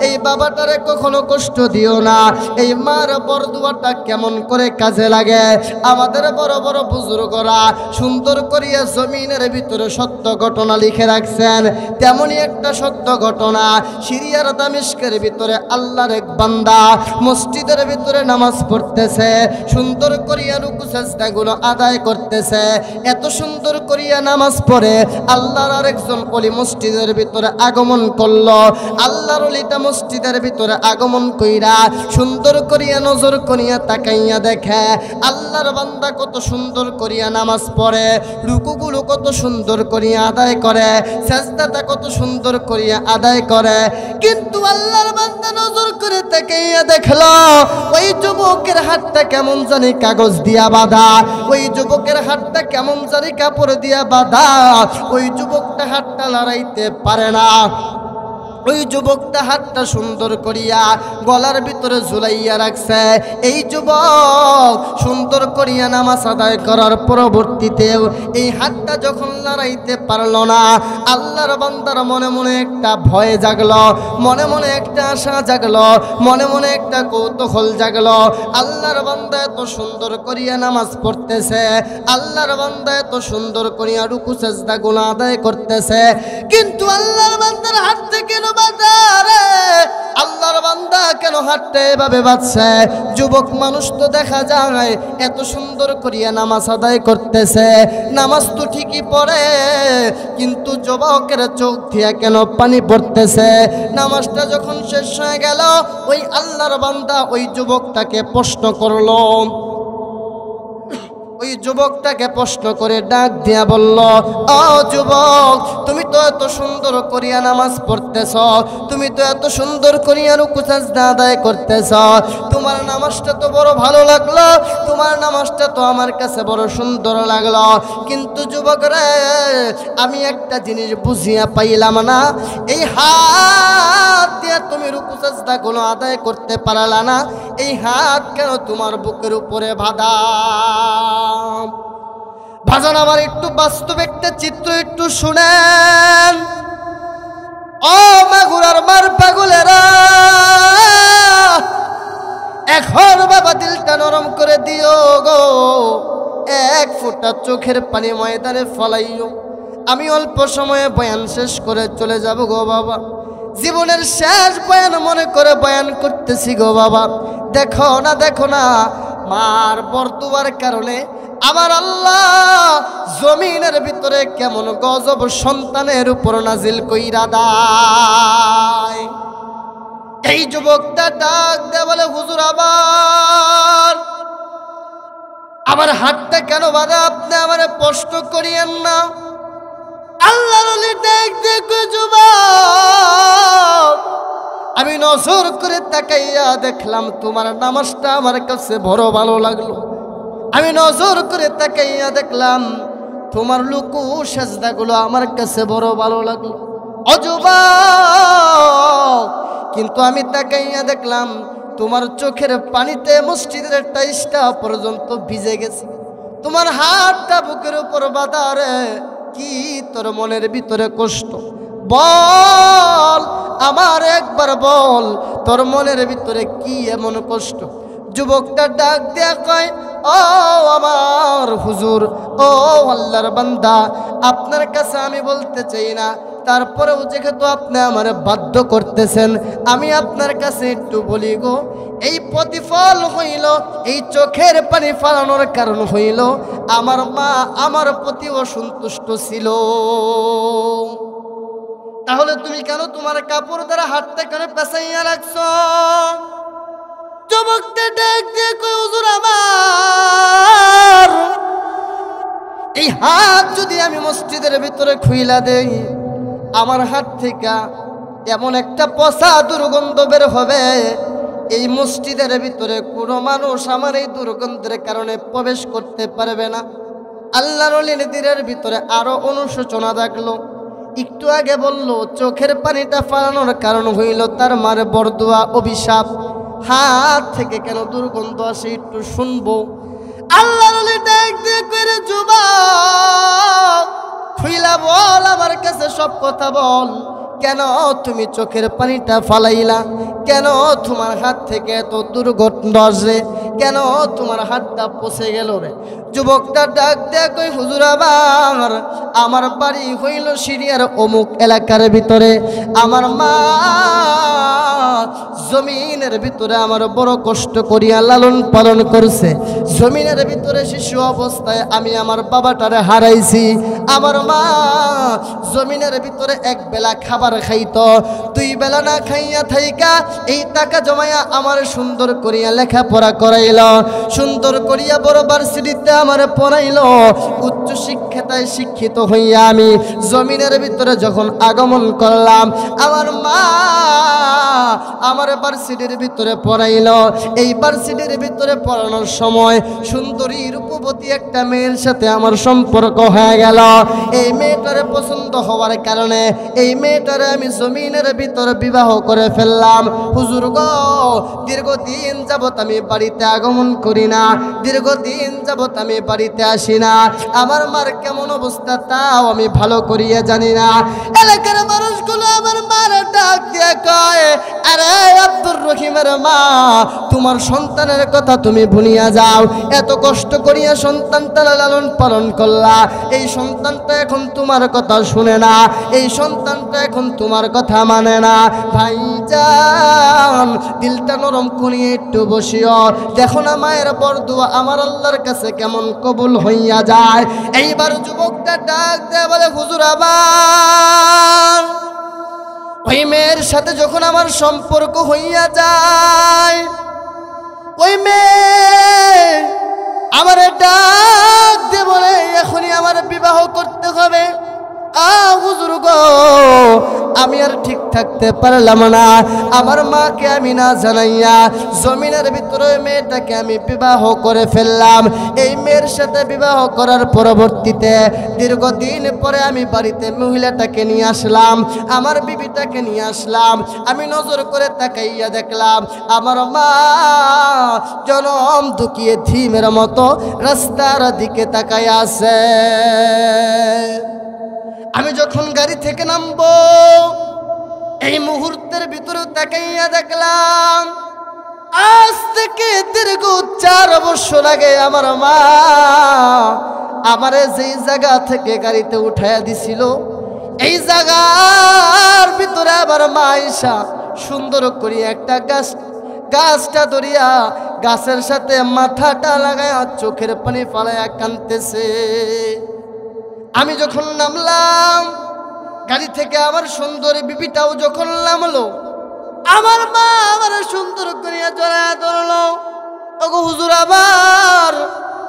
এই বাবাটারে কখনো কষ্ট দিও না। এই মার বরদুয়াটা কেমন করে কাজে লাগে। আমাদের বড় বড় বুজুর্গরা সুন্দর করিয়া জমিনের ভিতরে সত্য ঘটনা লিখে রাখছেন। তেমনই একটা সত্য ঘটনা, সিরিয়ার দামেস্কের ভিতরে আল্লাহর এক বান্দা মসজিদের ভিতরে নামাজ পড়তেছে, সুন্দর করিয়া রুকু সাজদাগুলো আদায় করতেছে। এত সুন্দর করিয়া নামাজ পড়ে আল্লাহর আরেকজন ওলি মসজিদের ভিতরে আগমন করলো। আল্লাহর ওলিটা মসজিদের ভিতরে আগমন কইরা সুন্দর করিয়া নজর করিয়া তাকাইয়া দেখে আল্লাহর বান্দা কত সুন্দর করিয়া নামাজ পড়ে, রুকুগুলো কত সুন্দর করিয়া আদায় করে, সাজদাটা কত সুন্দর করিয়া আদায় করে। কিন্তু আল্লাহর বান্দা নজর করে তাকাইয়া দেখলো ওই যুবকের হাতটা কেমন জানি কাগজ দিয়া বাঁধা, ওই যুবকের হাতটা কেমন জানি কাপড় দিয়া বাঁধা। ওই যুবকটা হাতটা লড়াইতে পারে না। ওই যুবকটা হাতটা সুন্দর করিয়া গলার ভিতরে ঝুলাইয়া রাখছে। এই যুবক সুন্দর করিয়া নামাজ আদায় করার পরবর্তীতে এই হাতটা যখন লড়াইতে পারল না, আল্লাহর বান্দার মনে মনে একটা ভয় জাগলো, মনে মনে একটা আশা জাগলো, মনে মনে একটা কৌতূহল জাগলো। আল্লাহর বান্দা এত সুন্দর করিয়া নামাজ পড়তেছে, আল্লাহর বান্দা এত সুন্দর করিয়া রুকু সাজদা গুলো আদায় করতেছে, কিন্তু আল্লাহর বান্দার হাত থেকে আল্লাহর বান্দা কেন হাতটা এভাবে বাঁধছে? যুবক মানুষ তো দেখা যায় এত সুন্দর করিয়া নামাজ আদায় করতেছে, নামাজ তো ঠিকই পড়ে, কিন্তু যুবকের চোখ দিয়া কেন পানি পড়তেছে? নামাজটা যখন শেষ হয়ে গেল, ওই আল্লাহর বান্দা ওই যুবকটাকে প্রশ্ন করলো। ওই যুবকটাকে প্রশ্ন করে ডাক দিয়া বলল, ও যুবক, তুমি তো এত সুন্দর করিয়া নামাজ পড়তেছ, তুমি তো এত সুন্দর করিয়া রুকু সাজদা আদায় করতেছ, তোমার নামাজটা তো বড় ভালো লাগলো, তোমার নামাজটা তো আমার কাছে বড় সুন্দর লাগলো, কিন্তু যুবক রে, আমি একটা জিনিস বুঝিয়া পাইলাম না, এই হাত দিয়ে তুমি রুকু সাজদা গুলো আদায় করতে পারলা না, এই হাত কেন তোমার বুকের উপরে বাঁধা? ভাজন আমার একটু বাস্তব একটা চিত্র একটু শুনেন। ও মাগুরার মার পাগলেরা, এখন বাবা দিলটা নরম করে দিও গো, এক ফোঁটা চোখের পানি ময়দানে ফলাইও। আমি অল্প সময়ে বয়ান শেষ করে চলে যাব গো বাবা, জীবনের শেষ বয়ান মনে করে বয়ান করতেছি গো বাবা। দেখো না, দেখো না, মার বরদুয়ার কারণে আমার আল্লাহ জমিনের ভিতরে কেমন গজব সন্তানের উপর নাজিল কইরা দেয়। এই যুবকটা ডাক দেয় বলে, হুজুর আমার হাতটা কেন বাঁধা? আপনি আমার প্রশ্ন করিয়েন না। আল্লাহর ওলি ডাক দেখো যুবক, আমি নজর করে তাকাইয়া দেখলাম তোমার নামাজটা আমার কাছে বড় ভালো লাগলো, আমি নজর করে তাকাইয়া দেখলাম তোমার রুকু সাজদাগুলো আমার কাছে বড় ভালো লাগলো। ও যুবক, কিন্তু আমি তাকাইয়া দেখলাম তোমার চোখের পানিতে মসজিদের টাইসটা পর্যন্ত ভিজে গেছে, তোমার হাতটা বুকের উপর বাঁধা। রে কি তোর মনের ভিতরে কষ্ট? বল, আমার একবার বল, তোর মনের ভিতরে কি এমন কষ্ট? যুবকটা ডাক দেয়া কয়, ও আমার হুজুর, ও আল্লাহর বান্দা, আপনার কাছে আমি বলতে চাই না, তারপরেও যেহেতু আপনি আমার বাধ্য করতেছেন, আমি আপনার কাছে একটু বলি গো, এই প্রতিফল হইল, এই চোখের পানি ফালানোর কারণ হইল আমার মা আমার প্রতি অসন্তুষ্ট ছিল। তাহলে তুমি কেন তোমার কাপড় দ্বারা হাতটা কেন পেঁচাইয়া রাখছো? যুবকটা ডাক দিয়ে কই, হুজুর আমার এই হাত যদি আমি মসজিদের ভিতরে খুইলা দেই, আমার হাত থেকে এমন একটা পচা দুর্গন্ধ বের হবে, এই মসজিদের ভিতরে কোনো মানুষ আমার এই দুর্গন্ধের কারণে প্রবেশ করতে পারবে না। আল্লাহর ওলির দিলের ভিতরে আরো অনুশোচনা থাকলো। একটু আগে বলল চোখের পানিটা ফালানোর কারণ হইল তার মার বরদুয়া অভিশাপ। হাত থেকে কেন দুর্গন্ধ আসে একটু শুনবো। আল্লাহর ওলি ডাক দিয়ে কইরে, যুবক খুইলা বল, আমার কাছে সব কথা বল। কেন তুমি চোখের পানিটা ফালাইলা? কেন তোমার হাত থেকে এত দুর্গন্ধ আসে? কেন তোমার হাতটা পচে গেল রে? যুবকটা ডাক দেয়া কই, হুজুর আমার বাড়ি হইল সিরিয়ার অমুক এলাকার ভিতরে। আমার মা জমিনের ভিতরে আমার বড় কষ্ট করিয়া লালন পালন করছে। জমিনের ভিতরে শিশু অবস্থায় আমি আমার বাবাটারে হারাইছি। আমার মা জমিনের ভিতরে এক বেলা খাবার খাইতো, 2 বেলা না খাইয়া থাইকা এই টাকা জমাইয়া আমার সুন্দর করিয়া লেখাপড়া করাইল, সুন্দর করিয়া বড় ভার্সিটিতে আমার পড়াইল। উচ্চ শিক্ষায় শিক্ষিত হইয়া আমি জমিনের ভিতরে যখন আগমন করলাম, আমার মা আমার ভার্সিটির ভিতরে পড়াইল। এই ভার্সিটির ভিতরে পড়ানোর সময় সুন্দরী রূপবতী একটা মেয়ের সাথে আমার সম্পর্ক হয়ে গেল। এই মেয়েটারে পছন্দ হওয়ার কারণে এই মেয়েটারে আমি জমিনের ভিতরে বিবাহ করে ফেললাম। হুজুর গো, দীর্ঘদিন যাবত আমি বাড়িতে আগমন করি না, দীর্ঘদিন যাবত আমি বাড়িতে আসি না। আমার মার কেমন অবস্থা তাও আমি ভালো করিয়া জানি না। এলাকার মানুষগুলো আমার মার ডাক দিয়ে কয়, আরে আব্দুর রহিমের মা, তোমার সন্তানের কথা তুমি ভুলিয়া যাও। এত কষ্ট করিয়া সন্তানটা লালন পালন করলা, এই সন্তানটা এখন তোমার কথা শুনে না, এই সন্তানটা এখন তোমার কথা মানে না। ভাইজান, দিলটা নরম করিয়ে একটু বসিও, দেখো না মায়ের বরদুয়া আমার আল্লাহর কাছে কেমন কবুল হইয়া যায়। এইবার যুবকটা ডাক দেয় বলে, হুজুর আবার ওই মেয়ের সাথে যখন আমার সম্পর্ক হইয়া যায়, ওই মেয়ে আমার ডাক দিয়ে বলে, এখনই আমার বিবাহ করতে হবে। হুজুর গো, আমি আর ঠিক থাকতে পারলাম না। আমার মাকে আমি না জানাইয়া জমিনের ভিতরে মেয়েটাকে আমি বিবাহ করে ফেললাম। এই মেয়ের সাথে বিবাহ করার পরবর্তীতে দীর্ঘদিন পরে আমি বাড়িতে মহিলাটাকে নিয়ে আসলাম, আমার বিবিটাকে নিয়ে আসলাম। আমি নজর করে তাকাইয়া দেখলাম আমার মা জনম দুকিয়ে থিমের মতো রাস্তার দিকে তাকাইয়া আছে। আমি যখন গাড়ি থেকে নামবো, এই মুহূর্তের ভিতরে তাকাইয়া দেখলাম আজ থেকে দীর্ঘ 4 বছর আগে আমার মা আমারে যেই জায়গা থেকে গাড়িতে উঠাইয়া দিছিল, এই জায়গার ভিতরে আবার মা আইসা সুন্দর করে একটা গাছটা ধরিয়া গাছের সাথে মাথাটা লাগায়া চোখের পানি ফালাইয়া কাঁদতেছে। আমি যখন নামলাম গাড়ি থেকে, আমার সুন্দরী বিবিটাও যখন নামলো, আমার মা আমার সুন্দর করিয়া জড়ায়া ধরলো। ওগো হুজুর, আবার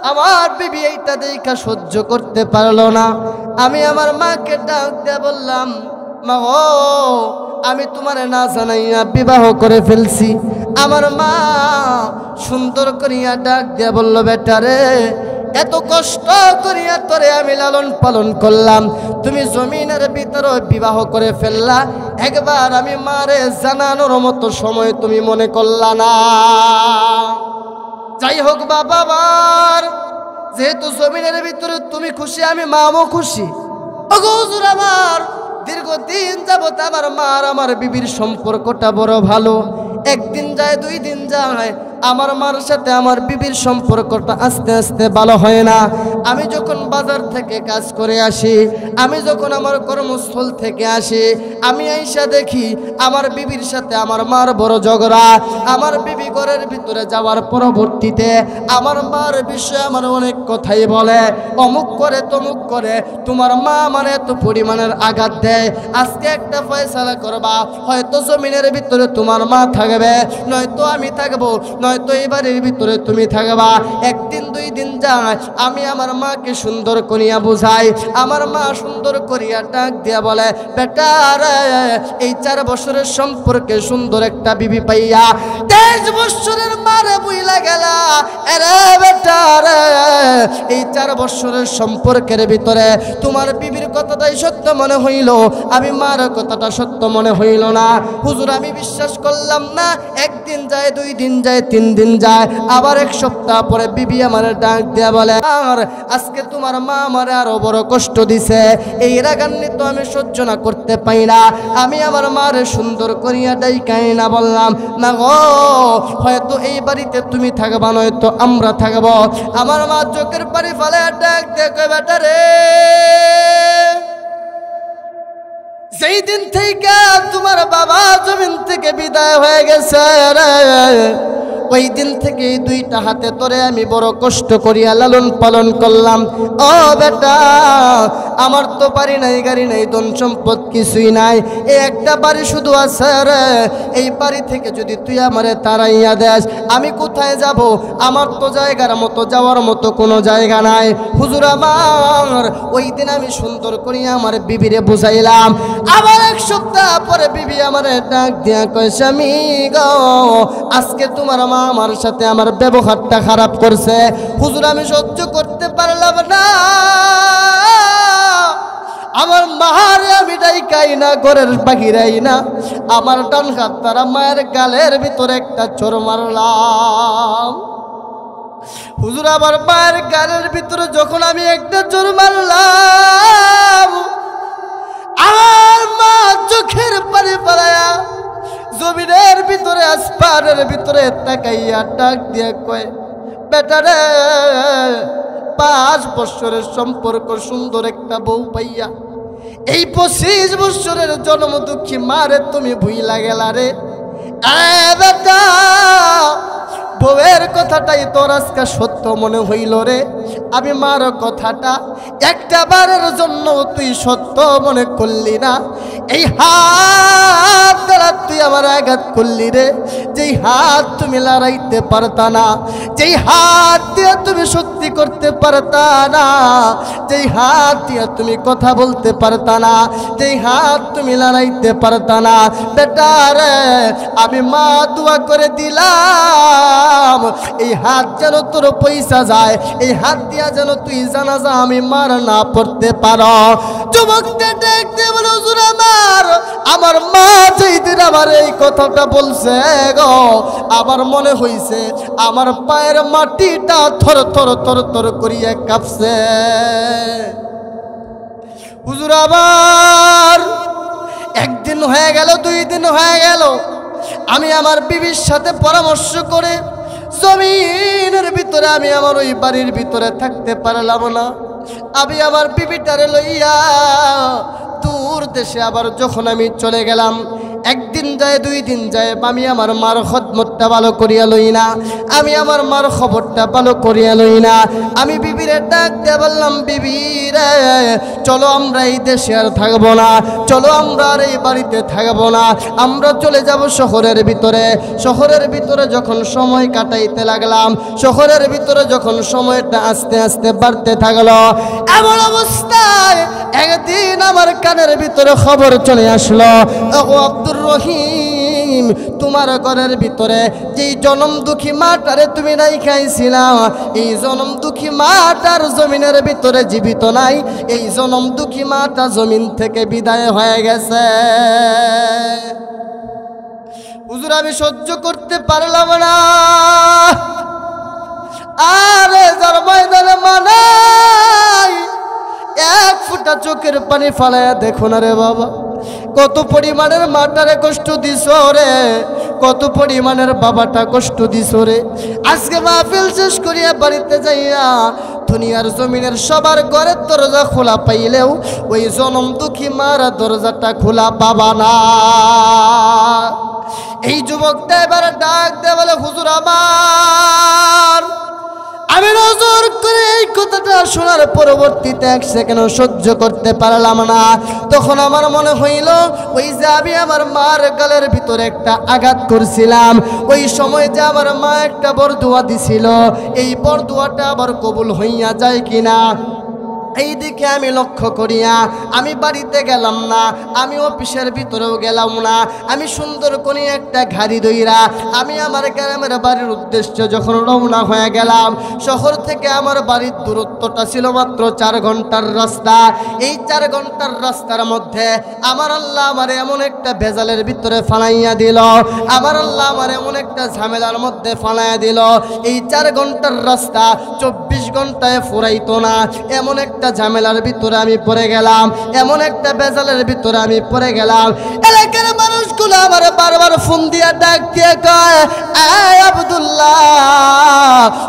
আমার বিবি এইটা দেখা সহ্য করতে পারলো না। আমি আমার মাকে ডাক দিয়ে বললাম, মা গো, আমি তোমারে না জানাইয়া বিবাহ করে ফেলছি। আমার মা সুন্দর করিয়া ডাক দিয়ে বলল, বেটারে, এত কষ্ট করিয়া তোরে আমি লালন পালন করলাম, তুমি জমিনের ভিতরে বিবাহ করে ফেললা, একবার আমি মারে জানানোর মতো সময় তুমি মনে করলা না। যাই হোক বাবার, যেহেতু জমিনের ভিতরে তুমি খুশি, আমি মাও খুশি। ওগো হুজুর, আমার দীর্ঘদিন যাবত আমার মার আমার বিবির সম্পর্কটা বড় ভালো। একদিন যায়, 2 দিন যায়, আমার মার সাথে আমার বিবির সম্পর্কটা আস্তে আস্তে ভালো হয় না। আমি যখন বাজার থেকে কাজ করে আসি, আমি যখন আমার কর্মস্থল থেকে আসি, আমি আইসা দেখি আমার বিবির সাথে আমার মার বড় ঝগড়া। আমার বিবি ঘরের ভিতরে যাওয়ার পরবর্তীতে আমার মার বিষয়ে আমার অনেক কথাই বলে, অমুক করে তমুক করে, তোমার মা মানে এত পরিমাণের আঘাত দেয়। আজকে একটা ফয়সালা করবা, হয়তো জমিনের ভিতরে তোমার মা থাকবে, নয়তো আমি থাকবো, নয় হয়তো এই বাড়ির ভিতরে তুমি থাকবা, একদিন দুই দিন যায়, আমি আমার মাকে সুন্দর করিয়া বুঝাই। আমার মা সুন্দর করিয়া ডাক দিয়া বলে, বেটা রে, এই 4 বছরের সম্পর্কে সুন্দর একটা বিবি পাইয়া 23 বছরের মারে বুইলা গেলা। আরে বেটা রে, এই 4 বছরের সম্পর্কের ভিতরে তোমার বিবির কথাটাই সত্য মনে হইল, আমি মার কথাটা সত্য মনে হইল না। হুজুর আমি বিশ্বাস করলাম না। একদিন যায়, 2 দিন যায়, 3 দিন যায়, আবার 1 সপ্তাহ পরে বিবি আমার ডাক দিয়া বলে, আর আজকে তোমার মা আমারে আরো বড় কষ্ট দিছে, এই রাগান্বিত আমি সহ্য না করতে পাই না। আমি আমার মারে সুন্দর করিয়া ডাইকাই না বললাম, না গো, হয়তো এই বাড়িতে তুমি থাকবা, নয়তো আমরা থাকবো। আমার মা চোখের পানি ফেলে ডাক দিয়ে কয়, বেটা রে, যেই দিন থেকে তোমার বাবা জমিন থেকে বিদায় হয়ে গেছে রে, ওই দিন থেকে 2টা হাতে তোরে আমি বড় কষ্ট করিয়া লালন পালন করলাম। ও বেটা, আমার তো বাড়ি নাই, গাড়ি নাই, ধন সম্পদ কিছুই নাই, এই একটা বাড়ি শুধু আছে রে। এই বাড়ি থেকে যদি তুই আমারে তাড়াইয়া দেস, আমি কোথায় যাব? আমার তো জায়গার মতো যাওয়ার মতো কোনো জায়গা নাই। হুজুর আমার ওই দিন আমি সুন্দর করিয়া আমার বিবিরে বুঝাইলাম। আবার 1 সপ্তাহ পরে বিবি আমারে ডাক দিয়া কয়, স্বামী গো, আজকে তোমার মা আমার সাথে আমার ব্যবহারটা খারাপ করছে। হুজুর আমি সহ্য করতে পারলাম না, আমার মারে আমি ডাইকাই না, ঘরের বাহিরাই না, আমার ডান হাত দ্বারা মায়ের গালের ভিতরে একটা চোর মারলাম। হুজুর আমার মায়ের গালের ভিতরে যখন আমি একটা চোর মারলাম, আমার মা চোখের পানি ফেলায়া জমিনের ভিতরে আসমানের ভিতরে তাকাইয়া ডাক দিয়ে কয়, বেটা রে, 5 বছরের সম্পর্ক সুন্দর একটা বউ পাইয়া এই 25 বছরের জন্ম দুঃখী মারে তুমি ভুইলা গেলা রে। বেটা, বউয়ের কথাটাই তোর আজকে সত্য মনে হইল রে। আমি মার কথাটা একটা বারের জন্য তুই সত্য মনে করলি না। এই হাত দ্বারা তুই আমার আঘাত করলি রে, যেই হাত তুমি লড়াইতে পারতা না, যেই হাত দিয়ে তুমি শক্তি করতে পারতা না, যেই হাত দিয়ে তুমি কথা বলতে পারতা না, যেই হাত তুমি লড়াইতে পারতা না, বেটা রে, আমি মা দোয়া করে দিলাম, এই হাত যেন তোর পয়সা যায়, এই হাত দিয়া যেন তুই জানাজা আমি মার না পড়তে পারো। যুবকটা দেখতে বলো, হুজুর আমার মা যেই দিন আমার এই কথাটা বলছে গো, আমার মনে হইছে আমার পায়ের মাটিটা থর থর থর থর করিয়া কাঁপছে। হুজুর আবার 1 দিন হয়ে গেল, 2 দিন হয়ে গেল, আমি আমার বিবির সাথে পরামর্শ করে জমিনের ভিতরে আমি আমার ওই বাড়ির ভিতরে থাকতে পারলাম না। আমি আমার বিবিটারে লইয়া দূর দেশে আবার যখন আমি চলে গেলাম, 1 দিন যায়, 2 দিন যায়, আমি আমার মার খদমতটা ভালো করিয়া লই না, আমি আমার মার খবরটা ভালো করিয়া লই না। আমি বিবিরে ডাক দিয়ে বললাম, বিবি রে, চলো আমরা এই দেশে আর থাকবো না, চলো আমরা আর এই বাড়িতে থাকবো না, আমরা চলে যাব শহরের ভিতরে। শহরের ভিতরে যখন সময় কাটাইতে লাগলাম, শহরের ভিতরে যখন সময়টা আস্তে আস্তে বাড়তে থাকলো, এমন অবস্থায় একদিন আমার কানের ভিতরে খবর চলে আসলো, ও আব্দুর রহিম, তোমার ঘরের ভিতরে যেই জনম দুঃখী মাটারে তুমি নাই খাইছিলা, এই জনম দুঃখী মাটার জমিনের ভিতরে জীবিত নাই, এই জনম দুঃখী মাটা জমিন থেকে বিদায় হয়ে গেছে। হুজুর আমি সহ্য করতে পারলাম না, আরে যার ময়দানে মানাই 1 ফোঁটা চোখের পানি ফালায়া দেখো না রে বাবা, কত পরিমাণের মাটারে কষ্ট দিছ রে, কত পরিমাণের বাবাটা কষ্ট দিছ রে। আজকে মাহফিল শেষ করিয়া বাড়িতে যাইয়া দুনিয়ার জমিনের সবার ঘরের দরজা খোলা পাইলেও ওই জনম দুঃখী মারা দরজাটা খোলা পাবা না। এই যুবকটা এবারে ডাক দে বলে, হুজুর আমার, আমি নজর করে এই কথাটা শোনার পরবর্তীতে এক সেকেন্ড সহ্য করতে পারলাম না। তখন আমার মনে হইল ওই যে আমি আমার মার গালের ভিতরে একটা আঘাত করছিলাম, ওই সময় যে আমার মা একটা বরদুয়া দিছিল, এই বরদুয়াটা আবার কবুল হইয়া যায় কিনা এই দিকে আমি লক্ষ্য করিয়া আমি বাড়িতে গেলাম না, আমি অফিসের ভিতরেও গেলাম না। আমি সুন্দর করে একটা গাড়ি দইরা আমি আমার গ্রামের বাড়ির উদ্দেশ্যে যখন রওনা হয়ে গেলাম, শহর থেকে আমার বাড়ির দূরত্বটা ছিল মাত্র 4 ঘন্টার রাস্তা। এই 4 ঘন্টার রাস্তার মধ্যে আমার আল্লাহ আমার এমন একটা ভেজালের ভিতরে ফালাইয়া দিল, আমার আল্লাহ আমার এমন একটা ঝামেলার মধ্যে ফালাইয়া দিল। এই 4 ঘন্টার রাস্তা 24 ঘন্টায় ফুরাইতো না, এমন একটা ঝামেলার ভিতরে আমি পড়ে গেলাম, এমন একটা বেজালের ভিতরে আমি পড়ে গেলাম। এলাকার মানুষগুলো আমার বারবার ফোন দিয়ে ডাক দিয়ে কয়, এই আব্দুল্লাহ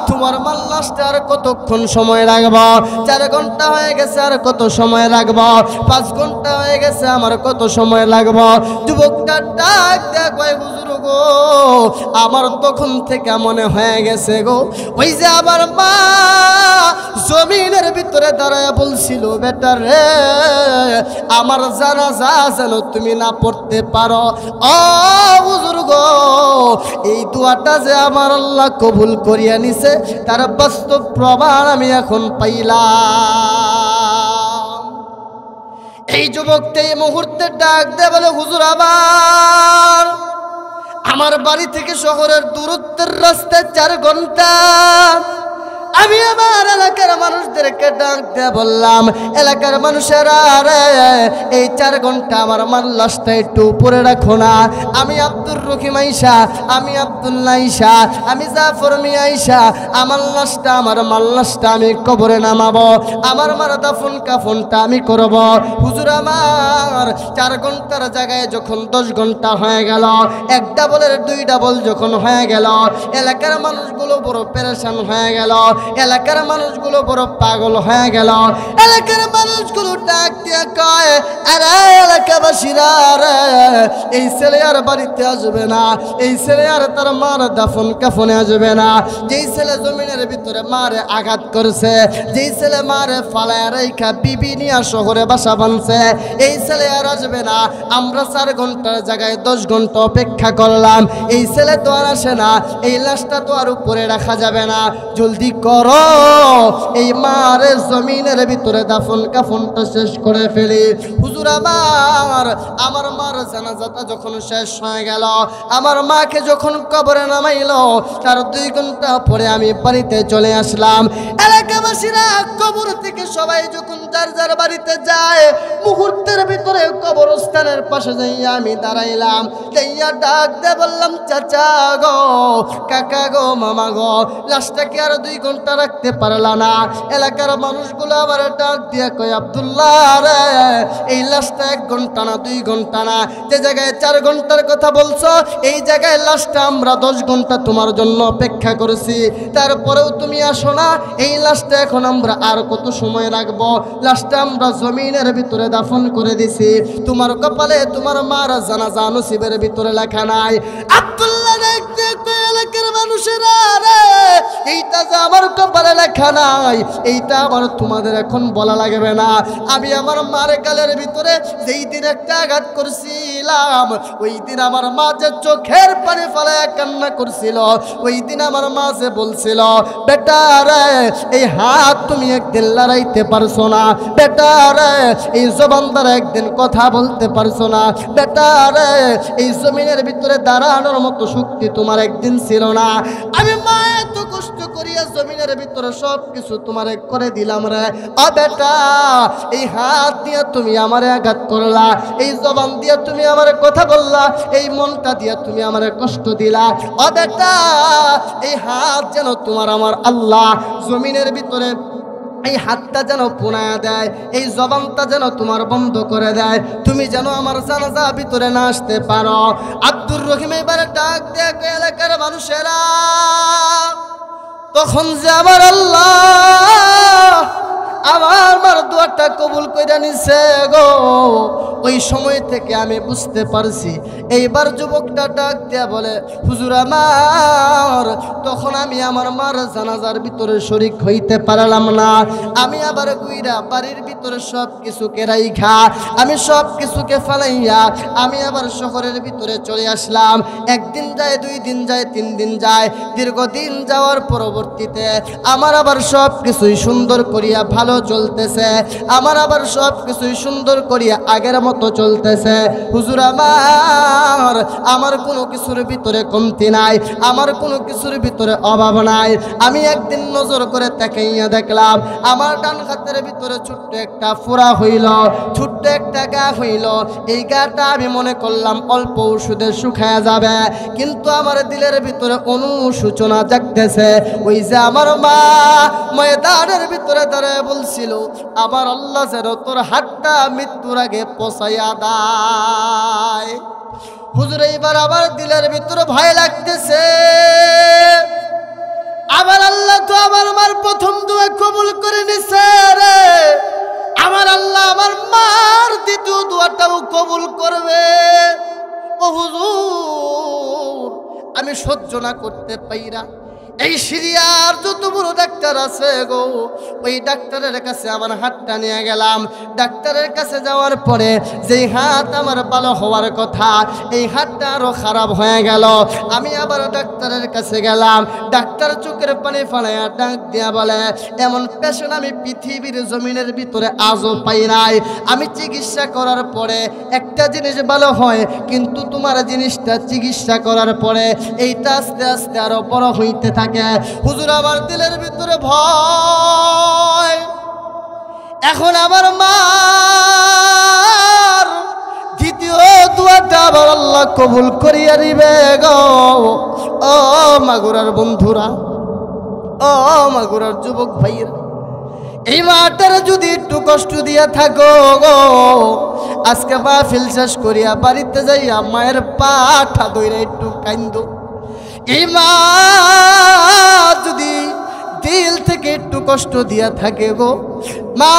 তোমার মাল্লাসটা আর কতক্ষণ সময় লাগবে? 4 ঘন্টা হয়ে গেছে, আর কত সময় লাগবে? 5 ঘন্টা হয়ে গেছে, আমার কত সময় লাগবে? যুবকটা ডাক দিয়ে কয়, হুজুর গো আমার তখন থেকে মনে হয়ে গেছে গো ওই যে আমার মা জমিনের ভিতরে দাঁড়ায় বলছিল, বেটা রে আমার জানাজা যেন তুমি না পড়তে পারো। ও হুজুর গো এই দোয়াটা যে আমার আল্লাহ কবুল করিয়া নিছে তার বাস্তব প্রমাণ আমি এখন পাইলাম। এই যুবকটা এই মুহূর্তে ডাক দেয় বলে, হুজুর আমার বাড়ি থেকে শহরের দূরত্বের রাস্তায় 4 ঘন্টা। আমি আমার এলাকার মানুষদেরকে ডাক দিয়ে বললাম, এলাকার মানুষেরা রে এই 4 ঘন্টা আমার মাল্লাসটা একটু উপরে রাখো না। আমি আব্দুর রহিম আইসা, আমি আব্দুল্লাহ আইসা, আমি জাফর মিয়া আইসা আমার লাশটা আমার মাল্লাসটা আমি কবরে নামাবো, আমার মার দাফন কাফনটা আমি করব। হুজুর আমার 4 ঘন্টার জায়গায় যখন 10 ঘন্টা হয়ে গেল, 1 ডাবলের 2 ডাবল যখন হয়ে গেল, এলাকার মানুষগুলো বড় পেরেশান হয়ে গেল, এলাকার মানুষগুলো বড় পাগল হয়ে গেল। এলাকার মানুষগুলো ডাক দিয়ে কয়, আরে এলাকাবাসীরা রে এই ছেলে আর বাড়িতে আসবে না, এই ছেলে আর তার মার দাফন কাফনে আসবে না। যেই ছেলে জমিনের ভিতরে মারে আঘাত করছে, যেই ছেলে মারে ফালায় রেখা বিবি নিয়া শহরে বাসা বানছে, এই ছেলে আর আসবে না। আমরা 4 ঘন্টার জায়গায় 10 ঘন্টা অপেক্ষা করলাম, এই ছেলে তো আর আসে না, এই লাশটা তো আর উপরে রাখা যাবে না, জলদি করো এই মারে জমিনের ভিতরে দাফন কাফনটা শেষ করে ফেলি। হুজুর আমার মার জানাজাটা যখন শেষ হয়ে গেল, আমার মাকে যখন কবরে নামাইলো, তার 2 ঘন্টা পরে আমি বাড়িতে চলে আসলাম। এলাকাবাসীরা কবর থেকে সবাই যখন যার যার বাড়িতে যায়, মুহূর্তের ভিতরে কবরস্থানের পাশে যাইয়া আমি দাঁড়াইলাম, যাইয়া ডাক দিয়ে বললাম, চাচা গো, কাকা গো, মামা গো, লাশটা কি আর 2 ঘন্টা রাখতে পারলা না? এলাকার মানুষগুলো আবার ডাক দিয়ে কয়, আব্দুল্লাহ রে এই লাশটা 1 ঘন্টা না 2 ঘন্টা না, যে জায়গায় 4 ঘন্টার কথা বলছো এই জায়গায় লাশটা আমরা 10 ঘন্টা তোমার জন্য অপেক্ষা করেছি, তারপরেও তুমি আসো না। এই লাশটা এখন আমরা আর কত সময় রাখবো? লাশটা আমরা জমিনের ভিতরে দাফন করে দিছি, তোমার কপালে তোমার মার জানাজা নসিবের ভিতরে লেখা নাই। আব্দুল্লাহ দেখতে এলাকার মানুষেরা রে এইটা যে আমার কপালে লেখা নাই, এইটা আবার তোমাদের এখন বলা লাগবে না। আমি আমার মার গালের ভিতরে যেই দিন একটা আঘাত করছিলাম, ওই দিন আমার মা যে চোখের পানি ফেলায় কান্না করছিল, ওই দিন আমার মা যে বলছিল, বেটা রে এই হাত তুমি একদিন লড়াইতে পারছো না, বেটা রে এই জবান দ্বারা একদিন কথা বলতে পারছো না, বেটা রে এই জমিনের ভিতরে দাঁড়ানোর মতো শক্তি তোমার একদিন ছিল না। আমি মা এত কষ্ট করিয়া জমিনের ভিতরে সব কিছু তোমারে করে দিলাম রে। ও বেটা এই হাত দিয়ে তুমি আমারে আঘাত করলা, এই জবান দিয়ে তুমি আমারে কথা বললা, এই মনটা দিয়ে তুমি আমারে কষ্ট দিলা। ও বেটা এই হাত যেন তোমার আমার আল্লাহ জমিনের ভিতরে এই হাতটা যেন পুনায়া দেয়, এই জবানটা যেন তোমার বন্ধ করে দেয়, তুমি যেন আমার জানাজা ভিতরে না আসতে পারো। আব্দুর রহিম এবারে ডাক দেয় এলাকার মানুষেরা, তখন যে আমার আল্লাহ আমার মার দোয়াটা কবুল কইরা নিছে গো। ওই সময় থেকে আমি বুঝতে পারছি। এইবার যুবকটা ডাক দিয়া বলে, হুজুর আমার, তখন আমি আমার মার জানাজার ভিতরে শরীক হইতে পারলাম না। আমি আবার গুইরা বাড়ির ভিতরে সব কিছুকে রাইখা, আমি সব কিছুকে ফালাইয়া আমি আবার শহরের ভিতরে চলে আসলাম। একদিন যায়, 2 দিন যায়, 3 দিন যায়, দীর্ঘদিন যাওয়ার পরবর্তীতে আমার আবার সব কিছুই সুন্দর করিয়া ভালো চলতেছে। আমার আবার সব কিছুই সুন্দর করিয়া আগের মতো চলতেছে। হুজুর আমার কোনো কিছুর ভিতরে কমতি নাই, আমার কোনো কিছুর ভিতরে অভাব নাই। আমি একদিন নজর করে তাকাইয়া দেখলাম আমার ডান হাতের ভিতরে ছোট্ট একটা ফোড়া হইল, ছোট্ট একটা গা হইল। এই গাটা আমি মনে করলাম অল্প ওষুধে শুকায়া যাবে, কিন্তু আমার দিলের ভিতরে অনুশোচনা জাগতেছে। ওই যে আমার মা ময়দানের ভিতরে দাঁড়ায় বলছিল, আমার আল্লাহ যেন তোর হাতটা মৃত্যুর আগে পচাইয়া দেয়। হুজুর এইবার আমার দিলের ভিতরে ভয় লাগতেছে। আমার আল্লাহ তো আমার মার প্রথম দোয়া কবুল করে নিছে রে, আমার আল্লাহ আমার মার দ্বিতীয় দোয়াটাও কবুল করবে। ও হুজুর, আমি সহ্য না করতে পাইরা এই সিরিয়ার যত বড় ডাক্তার আছে গো, ওই ডাক্তারের কাছে আমার হাতটা নিয়ে গেলাম। ডাক্তারের কাছে যাওয়ার পরে যেই হাত আমার ভালো হওয়ার কথা, এই হাতটা আরো খারাপ হয়ে গেল। আমি আবার ডাক্তারের কাছে গেলাম। ডাক্তার চোখের পানি ফালাইয়া ডাক দিয়া বলে, এমন পেশেন্ট আমি পৃথিবীর জমিনের ভিতরে আজও পাই নাই। আমি চিকিৎসা করার পরে একটা জিনিস ভালো হয়, কিন্তু তোমার জিনিসটা চিকিৎসা করার পরে এইটা আস্তে আস্তে আরো বড় হইতে থাকে। হুজুর আমার দিলের ভিতরে ভয়। এখন আমার মার দ্বিতীয় দোয়াটা আবার আল্লাহ কবুল করিয়া দিবে গো। ও মাগুরার বন্ধুরা, ও মাগুরার যুবক ভাইয়েরা, এই মাটার যদি একটু কষ্ট দিয়া থাকো গো, আজকে মাহফিল শেষ করিয়া বাড়িতে যাইয়া মায়ের পাটা ধইরা একটু কান্দো। এই মা যদি দিল থেকে একটু কষ্ট দিয়া থাকে গো, মা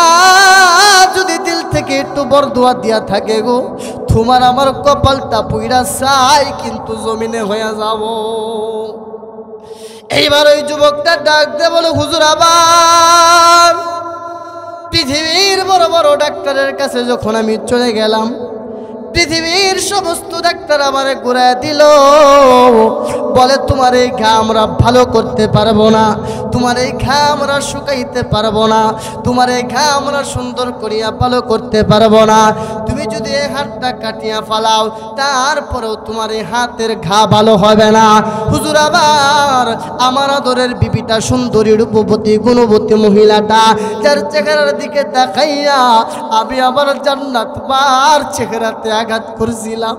যদি দিল থেকে একটু বরদোয়া দিয়া থাকে গো, তোমার আমার কপালটা পুইরা চাই কিন্তু জমিনে হয়ে যাব। এইবার ওই যুবকটা ডাক দে বলে, হুজুর আবার পৃথিবীর বড় বড় ডাক্তারের কাছে যখন আমি চলে গেলাম, পৃথিবীর সমস্ত ডাক্তার আমারে ঘুরায় দিল, বলে তোমার এই ঘা আমরা ভালো করতে পারবো না, তোমার এই ঘা আমরা শুকাইতে পারবো না, তোমার এই ঘা আমরা সুন্দর করিয়া ভালো করতে পারবো না। তুমি যদি এই হাতটা কাটিয়া ফালাও, তারপরেও তোমার এই হাতের ঘা ভালো হবে না। হুজুর আবার আমার আদরের বিবিটা, সুন্দরী রূপবতী গুণবতী মহিলাটা, যার চেহারার দিকে তাকাইয়া আমি আমার জান্নাত বার চেহারাতে আঘাত করছিলাম,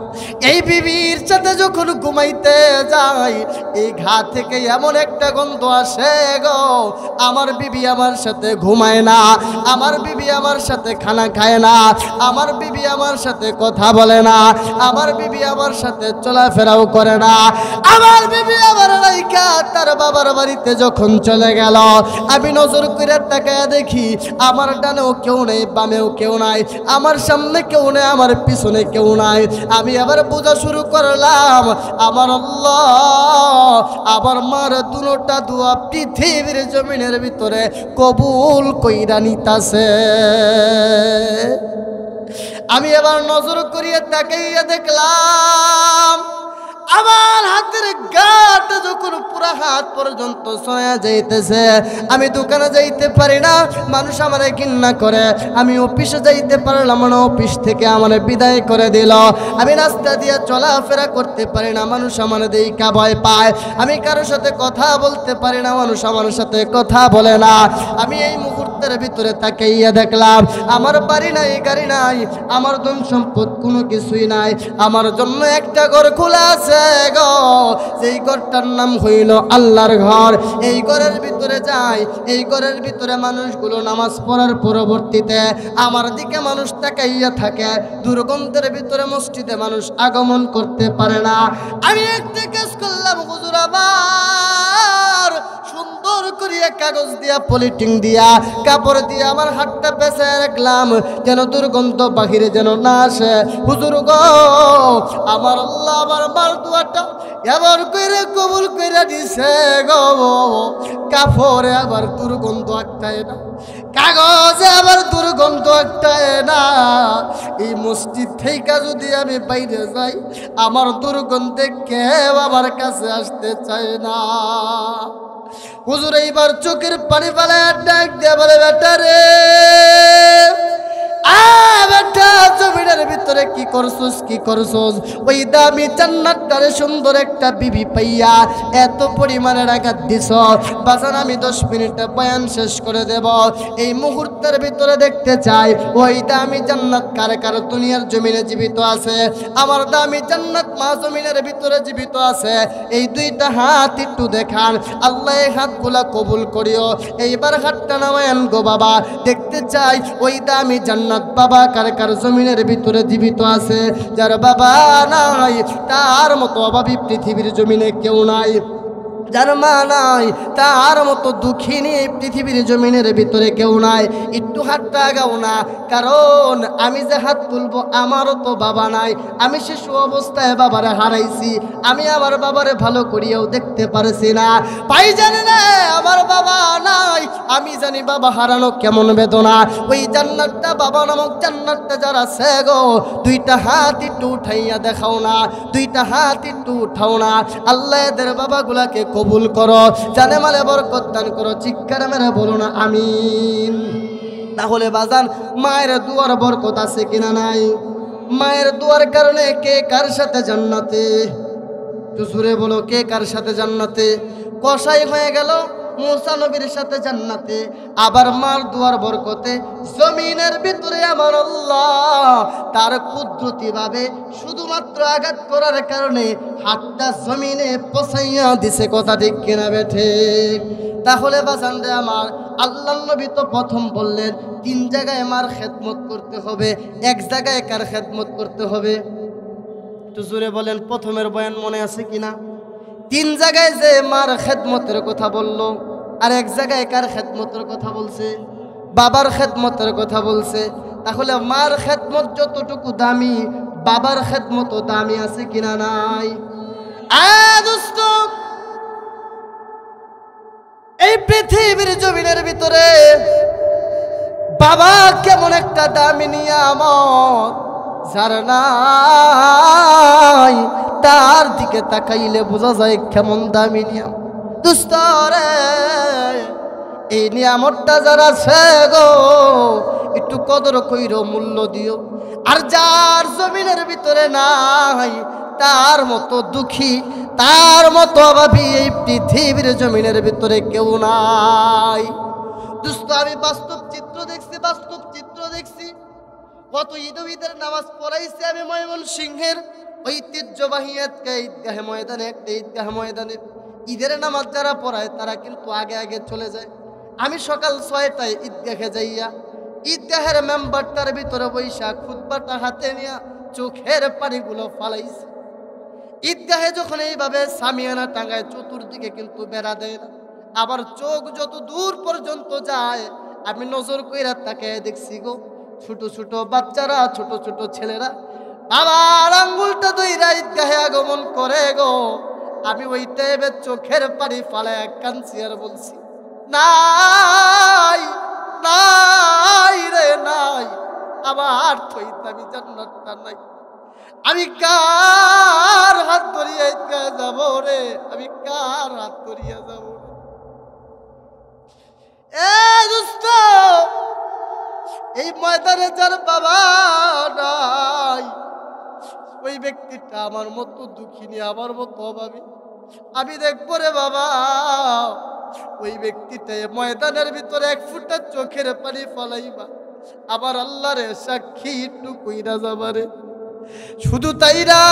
এই বিবির সাথে যখন ঘুমাইতে যাই, এই ঘা থেকে এমন একটা গন্ধ আসে গো, আমার বিবি আমার সাথে ঘুমায় না, আমার বিবি আমার সাথে খানা খায় না, আমার বিবি আমার সাথে কথা বলে না, আমার বিবি আমার সাথে চলাফেরাও করে না। আমার বিবি আমার রাইকা তার বাবার বাড়িতে যখন চলে গেল, আমি নজর করে তাকায় দেখি আমার ডানেও কেউ নেই, বামেও কেউ নাই, আমার সামনে কেউ নেই, আমার পিছনে কেউ নাই। আমি আবার বোঝা শুরু করলাম, আমার আল্লাহ আবার মার দুটা দোয়া পৃথিবীর জমিনের ভিতরে কবুল কইরা নিতাছে। আমি এবার নজর করিয়া তাকাইয়া দেখলাম আমার হাতের গাটা যখন পুরা হাত পর্যন্ত ছয়া যাইতেছে। আমি দোকানে যাইতে পারি না, মানুষ আমারে ঘৃণা করে। আমি অফিসে যাইতে পারলাম না, অফিস থেকে আমার বিদায় করে দিল। আমি রাস্তা দিয়ে চলাফেরা করতে পারি না, মানুষ আমার দেখা ভয় পায়। আমি কারোর সাথে কথা বলতে পারি না, মানুষ আমার সাথে কথা বলে না। আমি এই মুহূর্তের ভিতরে তাকাইয়া দেখলাম আমার বাড়ি নাই, গাড়ি নাই, আমার ধন সম্পদ কোনো কিছুই নাই। আমার জন্য একটা ঘর খোলা আছে গো, যেই ঘরটার নাম হইল আল্লাহর ঘর। এই ঘরের ভিতরে যাই, এই ঘরের ভিতরে মানুষগুলো নামাজ পড়ার পরবর্তীতে আমার দিকে মানুষ তাকাইয়া থাকে। দুর্গন্ধের ভিতরে মসজিদে মানুষ আগমন করতে পারে না। আমি একটা কাজ করলাম, হুজুর আবার সুন্দর করে দিয়ে কাগজ দিয়া পলিথিন দিয়া কাপড় দিয়ে আমার হাতটা পেঁচে রাখলাম যেন দুর্গন্ধ বাহিরে যেন না আসে। হুজুর গো আমার আল্লাহ আমার মার দোয়াটা এবার কইরে কবুল কইরা দিছে গো। কাপড়ে আবার দুর্গন্ধ একটাই না, কাগজে আবার দুর্গন্ধ একটাই না। এই মসজিদ থেকে যদি আমি বাইরে যাই আমার দুর্গন্ধে কেউ আমার কাছে আসতে চায় না। হুজুর এইবার চোখের পানি ফেলে ডাক দিয়ে বলে বেটা রে, বেটা জমিনের ভিতরে কি করছস কি করছস? ওই দামি জান্নাতটারে সুন্দর একটা বিবি পাইয়া এত পরিমাণে রাগাত দিছ। বাজান আমি 10 মিনিটে বয়ান শেষ করে দেব। এই মুহূর্তের ভিতরে দেখতে চাই ওই দামি জান্নাত কার কার দুনিয়ার জমিনে জীবিত আছে। আমার দামি জান্নাত মা জমিনের ভিতরে জীবিত আছে। এই দুইটা হাত একটু দেখান, আল্লাহ এই হাতগুলা কবুল করিও। এইবার হাতটা নামায়েন গো বাবা, দেখতে চাই ওই দামি জান্নাত বাবা কার কার জমিনের ভিতরে জীবিত আছে। যার বাবা নাই তার মতো অভাবী পৃথিবীর জমিনে কেউ নাই, যার মা নাই তার মতো দুঃখিনী পৃথিবীর জমিনের ভিতরে কেউ নাই। একটু হাতটা আগাও না, কারণ আমি যে হাত তুলবো আমারও তো বাবা নাই। আমি শিশু অবস্থায় বাবারে হারাইছি, আমি আমার বাবারে ভালো করিয়াও দেখতে পারছি না। ভাই জানি না আমার বাবা নাই, আমি জানি বাবা হারানো কেমন বেদনা। ওই জান্নাতটা বাবা নামক জান্নাতটা যারা আছে গো, দুইটা হাত একটু উঠাইয়া দেখাও না, দুইটা হাত একটু উঠাও না। আল্লাহ এদের বাবাগুলাকে কবুল করো, জানে মালে বরকত দান করো। চিৎকার মেরে বলো না আমিন। তাহলে বাজান মায়ের দুয়ার বরকত আছে কিনা নাই? মায়ের দুয়ার কারণে কে কার সাথে জান্নাতে? একটু জোরে বলো, কে কার সাথে জান্নাতে? কসাই হয়ে গেল মুসা নবীর সাথে জান্নাতে, আবার মার দুয়ার বরকতে জমিনের ভিতরে আমার আল্লাহ তার কুদরতি ভাবে শুধুমাত্র আঘাত করার কারণে হাতটা জমিনে পচাইয়া দিছে। কথা ঠিক কিনা বেঠে? তাহলে বাজান রে আমার, আল্লাহ নবী তো প্রথম বললেন 3 জায়গায় মার খেদমত করতে হবে। এক জায়গায় কার খেদমত করতে হবে? একটু জোরে বলেন, প্রথমের বয়ান মনে আছে কিনা? 3 জায়গায় যে মার খেদমতের কথা বলল, আর এক জায়গায় কার খেদমতের কথা বলছে? বাবার খেদমতের কথা বলছে। তাহলে মার খেদমত যতটুকু দামি, বাবার খেদমতও দামি আছে কিনা নাই? দোস্ত, এই পৃথিবীর জমিনের ভিতরে বাবা কেমন একটা দামি নিয়ামত, যার নাই তার দিকে তাকাইলে বোঝা যায় কেমন দামি নিয়ামত। দোস্ত রে, এই নিয়ামতটা যারা আছে গো, একটু কদর কইরো, মূল্য দিও। আর যার জমিনের ভিতরে নাই তার মতো দুঃখী, তার মতো অভাবী এই পৃথিবীর জমিনের ভিতরে কেউ নাই। দোস্ত আমি বাস্তব চিত্র দেখছি, বাস্তব চিত্র দেখছি। কত ঈদের নামাজ পড়াইছি আমি ময়মনসিংহের ঐতিহ্যবাহী ঈদগাহে ময়দানে, একটা ঈদগাহ ময়দানে ঈদের নামাজ যারা পড়ায় তারা কিন্তু আগে আগে চলে যায়। আমি সকাল 6টায় ঈদগাহে যাইয়া ঈদগাহের মেম্বারটার ভিতরে বৈশা খুতবাটা হাতে নিয়ে চোখের পানিগুলো ফালাইছি। ঈদগাহে যখন এইভাবে সামিয়ানা টাঙ্গায় চতুর্দিকে কিন্তু বেড়া দেয় না, আবার চোখ যত দূর পর্যন্ত যায় আমি নজর কইরা তাকে দেখছি গো, ছোট ছোট বাচ্চারা, ছোট ছোট ছেলেরা বাবার আঙ্গুলটা ধইরা ঈদগাহে আগমন করে গো। আমি ওই টাইমে চোখের পানি ফালায় কাঁদছি আর বলছি, নাই নাই রে নাই, আমার থইতামি জান্নাতটা নাই। আমি কার হাত ধরিয়া ঈদগাহে যাব রে? আমি কার হাত ধরিয়া যাব? দোস্ত, এই ময়দানে যার বাবা নাই ওই ব্যক্তিটা আমার মতো দুঃখিনী, আমার মতো অভাবী। আমি দেখবো রে বাবা, ওই ব্যক্তিটা ময়দানের ভিতরে 1 ফোঁটা চোখের পানি ফলাইবা, আবার আল্লাহরে সাক্ষী একটু কইরা যাবারে। শুধু তাই না,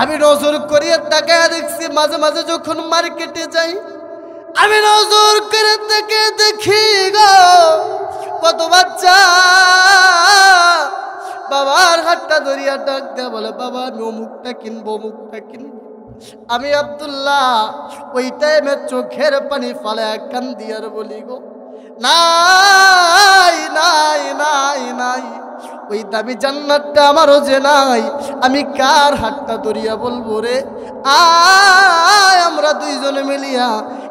আমি নজর করিয়া তাকায় দেখছি, মাঝে মাঝে যখন মার্কেটে যাই আমি নজর করে তাকে দেখি গো, কত বাচ্চা বাবার হাতটা ধরিয়া ডাক দেয়া বলে, বাবা আমি অমুকটা কিনবো, অমুকটা কিনবো। আমি আব্দুল্লাহ ওই টাইমে চোখের পানি ফালে কান্দি আর বলি গো নাই নাই নাই নাই, ওই দামি জান্নাতটা আমারও যে নাই, আমি কার হাতটা ধরিয়া বলবো রে? আয় আমরা দুইজনে মিলিয়া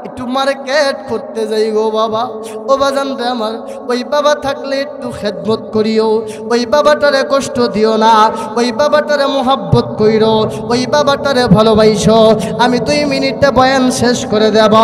একটু মার্কেট করতে যাই গো বাবা। ও বাজান রে আমার, ওই বাবা থাকলে একটু খেদমত করিও, ওই বাবাটারে কষ্ট দিও না, ওই বাবাটারে মোহাব্বত কইরো, ওই বাবাটারে ভালোবাইসো। আমি 2 মিনিটে বয়ান শেষ করে দেব।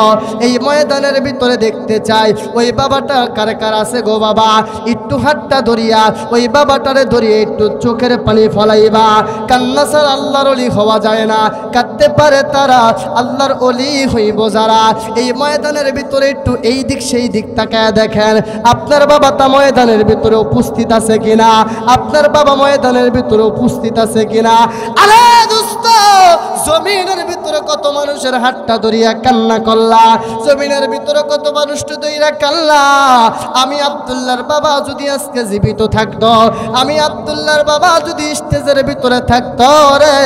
এই ময়দানের ভিতরে দেখতে চাই ওই বাবাটা কার কার আছে গো বাবা। একটু হাতটা ধরিয়া ওই বাবাটারে ধরিয়ে একটু চোখের পানি ফলাইবা। কান্না ছাড়া আল্লাহর ওলি হওয়া যায় না, কাঁদতে পারে তারা আল্লাহর ওলি হইব যারা। এই ময়দানের ভিতরে একটু এই দিক সেই দিক তাকায় দেখেন, আপনার বাবা তা ময়দানের ভিতরে উপস্থিত আছে কিনা, আপনার বাবা ময়দানের ভিতরে উপস্থিত আছে কিনা। আরে দোস্ত, জমিনের ভিতরে কত মানুষের হাতটা ধরিয়া কান্না করলা, জমিনের ভিতরে কত মানুষ ধরিয়া কান্না। আমি আব্দুল্লাহর বাবা যদি আজকে জীবিত থাকতো, আমি আব্দুল্লাহর বাবা যদি স্টেজের ভিতরে থাকতো রে,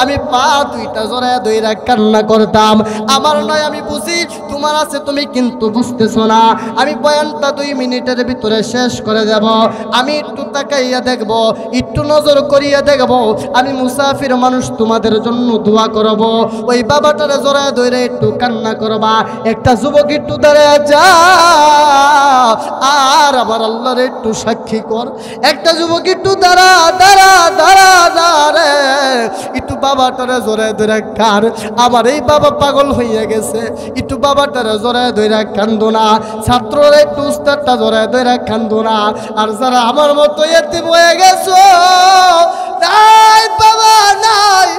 আমি পা 2টা জড়ায় ধইরা কান্না করতাম। আমার নয়, আমি বুঝি, তোমার আছে তুমি কিন্তু বুঝতেছো না। আমি বয়ানটা 2 মিনিটের ভিতরে শেষ করে দেব। আমি একটু তাকাইয়া দেখব, একটু নজর করিয়া দেখব, আমি মুসাফির মানুষ, তোমাদের জন্য দোয়া করব। ওই বাবাটারে জড়ায় ধরে একটু কান্না করবা। একটা যুবক একটু দাঁড়ায় যা আর আমার আল্লাহর একটু সাক্ষী কর। একটা যুবক একটু দাঁড়া দাঁড়া দাঁড়া দাঁড়ে, একটু বাবাটারে জড়ায় ধরে কার। আমার এই বাবা পাগল হইয়া গেছে, একটু বাবাটারে জড়ায় ধরে কান্দো না। ছাত্ররা একটু উস্তাদটা জড়ায় ধরে কান্দো না। আর যারা আমার মতো এতিম হয়ে গেছো, নাই বাবা নাই,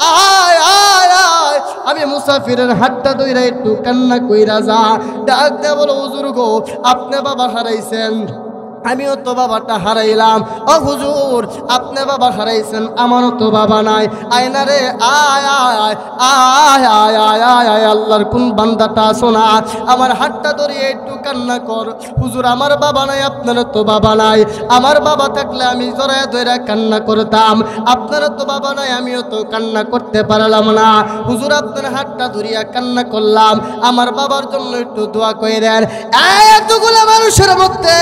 আয় আয় আয়, আমি মুসাফিরের হাতটা ধইরা একটু কান্না কইরা যা। ডাক দে বলো, হুজুর গো, আপনি বাবা হারাইছেন, আমিও তো বাবাটা হারাইলাম। ও হুজুর, আপনি বাবা হারাইছেন, আমারও তো বাবা নাই। আয়না রে আয় আয় আয় আয় আয় আয় আয় আয়, আল্লাহর কোন বান্দাটা শোনা, আমার হাতটা ধরিয়ে একটু কান্না কর। হুজুর, আমার বাবা নাই, আপনারও তো বাবা নাই। আমার বাবা থাকলে আমি জড়ায় ধরে কান্না করতাম, আপনারও তো বাবা নাই, আমিও তো কান্না করতে পারলাম না। হুজুর, আপনার হাতটা ধরিয়া কান্না করলাম, আমার বাবার জন্য একটু দোয়া কইরেন। এতগুলো মানুষের মধ্যে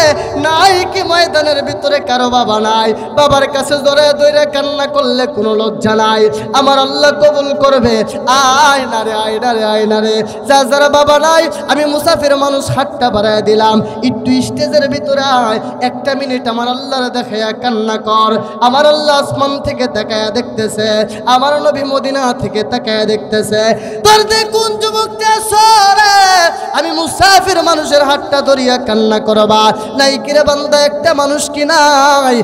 নাই কি ময়দানের ভিতরে কারো বাবা নাই? বাবার কাছে জড়ায় ধরে কান্না করলে কোনো লজ্জা নাই, আমার আল্লাহ কবুল করবে। আয় না রে আয় না রে আয় না রে। যারা বাবা নাই, আমি মুসাফির মানুষ, হাতটা বাড়ায় দিলাম, একটু স্টেজের ভিতরে আয়, 1 মিনিট আমার আল্লাহর দেখায়া কান্না কর। আমার আল্লাহ আসমান থেকে তাকায়া দেখতেছে, আমার নবী মদিনা থেকে তাকায়া দেখতেছে। তোর দেখুন যুবকটা সরে, আমি মুসাফির মানুষের হাতটা ধরিয়া কান্না করবা নাই কিরে বান্দা? একটা মানুষ কি নাই?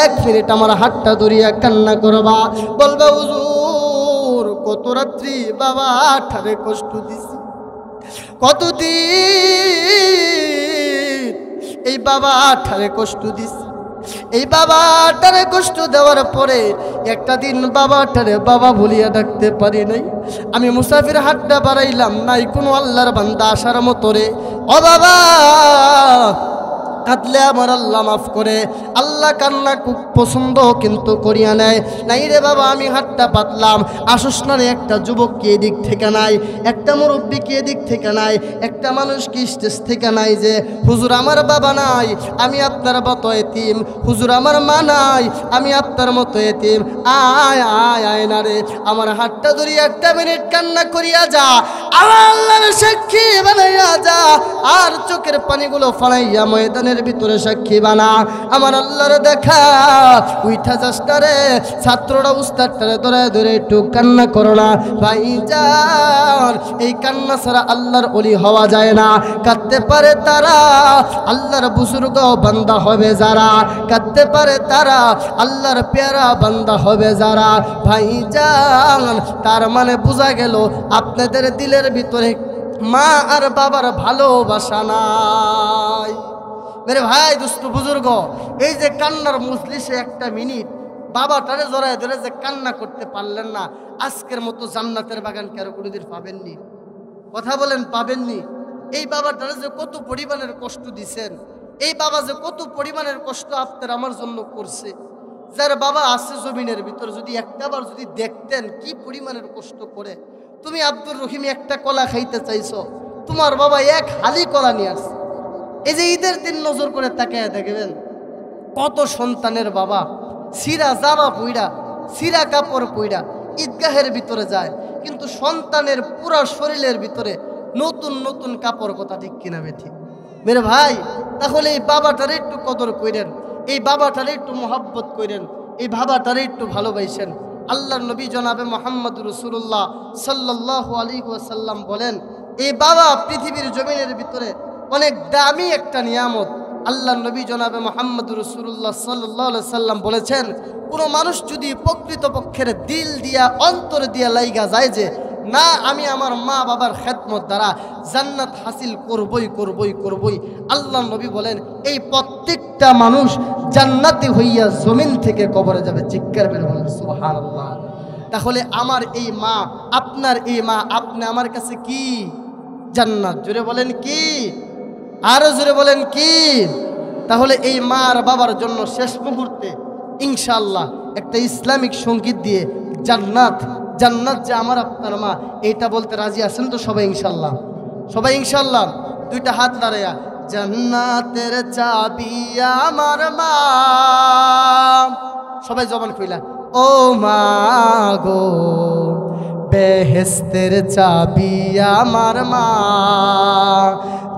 1 মিনিট আমার হাতটা ধরিয়া কান্না করবা, বলবা হুজুর কত রাত্রি বাবা ঠারে কষ্ট দিছি, কতদিন এই বাবা ঠারে কষ্ট দিছি। এই বাবাটারে কষ্ট দেওয়ার পরে একটা দিন বাবাটারে বাবা ভুলিয়া ডাকতে পারি নাই। আমি মুসাফির হাতটা বাড়াইলাম, নাই কোনো আল্লাহর বান্দা আসার মতো রে। ও বাবা, কাঁদলে আমার আল্লাহ মাফ করে। আল্লাহ কান্না খুব পছন্দ কিন্তু করিয়া নেয় নাই রে বাবা। আমি হাতটা পাতলাম, আসস না রে। একটা যুবক কি এদিক থেকে নাই, একটা মুরব্বী কি এদিক থেকে নাই, একটা মানুষ কি স্টেজ থেকে নাই যে হুজুর আমার বাবা নাই, আমি আপনার মতো এতিম, হুজুর আমার মা নাই, আমি আপনার মতো এতিম। আয় আয় আয় না রে, আমার হাতটা ধরি 1 মিনিট কান্না করিয়া যা, আমার আল্লাহর সাক্ষী বানাইয়া যা, আর চোখের পানিগুলো ফালাইয়া ময়দানের ভিতরে সাক্ষী বানা। আমার আল্লাহর দেখা উইঠা যাসটারে, ছাত্ররা উস্তাদটারে ধরে ধরে একটু কান্না করো না ভাইজান। এই কান্না ছাড়া আল্লাহর ওলি হওয়া যায় না। কাঁদতে পারে তারা আল্লাহর বুজুর্গ বান্দা হবে যারা, কাঁদতে পারে তারা আল্লাহর পেয়ারা বান্দা হবে যারা। ভাইজান, তার মানে বোঝা গেল আপনাদের দিলের ভিতরে মা আর বাবার ভালোবাসা নাই। মেরে ভাই, দুস্থ বুজুর্গ, এই যে কান্নার মজলিসে 1 মিনিট বাবাটারে জড়ায় ধরে যে কান্না করতে পারলেন না, আজকের মতো জান্নাতের বাগান কারো কোনোদিন পাবেননি। কথা বলেন, পাবেননি? এই বাবাটারে যে কত পরিমাণের কষ্ট দিছেন, এই বাবা যে কত পরিমাণের কষ্ট আপনার আমার জন্য করছে। যার বাবা আছে জমিনের ভিতর, যদি একটাবার যদি দেখতেন কি পরিমাণের কষ্ট করে, তুমি আব্দুর রহিম একটা কলা খাইতে চাইছো, তোমার বাবা এক হালি কলা নিয়ে আসছে। এই যে ঈদের দিন নজর করে তাকায় দেখবেন কত সন্তানের বাবা সিরা জামা পইড়া, সিরা কাপড় পইড়া ঈদগাহের ভিতরে যায়, কিন্তু সন্তানের পুরা শরীরের ভিতরে নতুন নতুন কাপড়। কথা ঠিক কিনা বেঠি মেরে ভাই? তাহলে এই বাবাটারে একটু কদর কইরেন, এই বাবাটারে একটু মোহাব্বত কইরেন, এই বাবাটারে একটু ভালোবাসেন। আল্লাহর নবী জনাবে মুহাম্মদ রাসূলুল্লাহ সাল্লাল্লাহু আলাইহি ওয়াসাল্লাম বলেন, এই বাবা পৃথিবীর জমিনের ভিতরে অনেক দামি একটা নিয়ামত। আল্লাহর নবী জনাবে মুহাম্মদ রাসূলুল্লাহ সাল্লাল্লাহু আলাইহি ওয়াসাল্লাম বলেছেন, কোনো মানুষ যদি প্রকৃতপক্ষের দিল দিয়া অন্তর দিয়া লাইগা যায় যে না আমি আমার মা বাবার খেদমত দ্বারা জান্নাত হাসিল করবই করবই করবই, আল্লাহর নবী বলেন এই প্রত্যেকটা মানুষ জান্নাতি হইয়া জমিন থেকে কবরে যাবে। চিৎকার করে বলেন সুবহানাল্লাহ। তাহলে আমার এই মা, আপনার এই মা, আপনি আমার কাছে কি? জান্নাত। জোরে বলেন কি? আরো জোরে বলেন কি? তাহলে এই মা আর বাবার জন্য শেষ মুহূর্তে ইনশাআল্লাহ একটা ইসলামিক সঙ্গীত দিয়ে জান্নাত, জান্নাত যে আমার আপনার মা, এইটা বলতে রাজি আছেন তো সবাই ইনশাআল্লাহ? সবাই ইনশাআল্লাহ দুইটা হাত নাড়াইয়া, জান্নাতের চাবি আমার মা, সবাই জবান খুইলা, ও মা গো বেহেশতের চাবি আমার মা,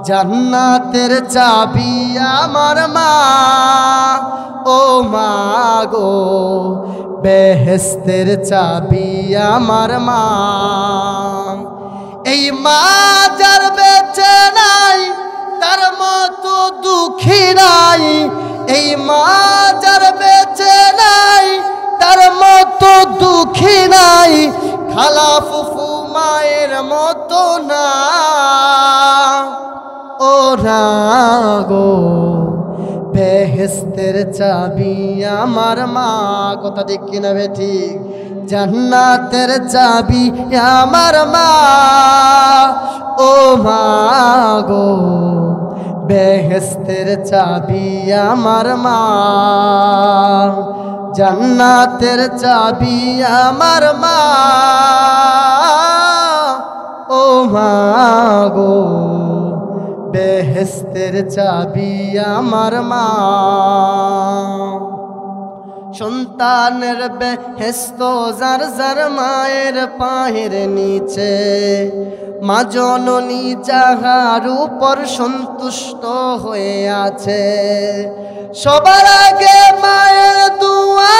জান্নাতের চাবি আমার মা, ও মা গো বেহেশতের চাবি আমার মা। এই মা যার বেঁচে নাই তার মতো দুঃখী নাই, এই মা যার বেঁচে নাই তার মতো দুঃখী নাই, খালা ফুফু মায়ের মতো না, ও না গো বেহেশতের চাবি আমার মা। কথা ঠিক কিনা বেঠিক? জান্নাতের চাবি আমার মা, ও মা গো বেহেশতের চাবি আমার মা, জান্নাতের চাবি আমার মা, ও মা গো বেহেশতের চাবি আমার মা। সন্তানের বেহেশত যার যার মায়ের পায়ের নিচে, মা জননী যাহার উপর সন্তুষ্ট হয়ে আছে, সবার আগে মায়ের দুয়া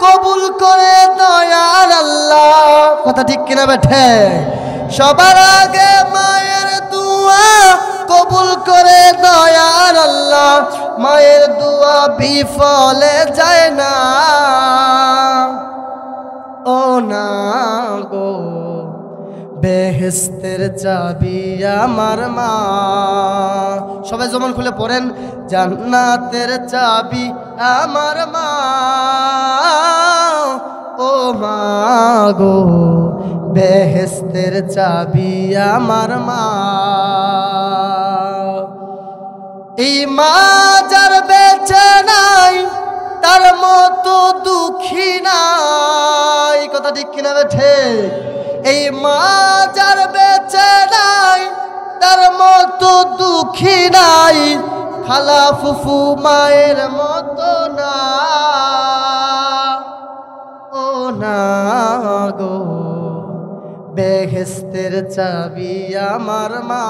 কবুল করে দয়াল আল্লাহ। কথা ঠিক কিনা বেঠে? সবার আগে মায়ের দুয়া কবুল করে দয়াল আল্লাহ, মায়ের দুয়া বিফলে যায় না, ও না গো বেহেশতের চাবি আমার মা। সবাই জবান খুলে পড়েন, জান্নাতের চাবি আমার মা, ও মা গো বেহেশতের চাবি আমার মা। এই মা যার বেঁচে নাই তার মতো দুঃখী নাই। কথা ঠিক কিনা বেঠে? এই মা যার বেঁচে নাই তার মতো দুঃখী নাই, খালা ফুফু মায়ের মতো না, ও না গো বেহেশতের চাবি আমার মা।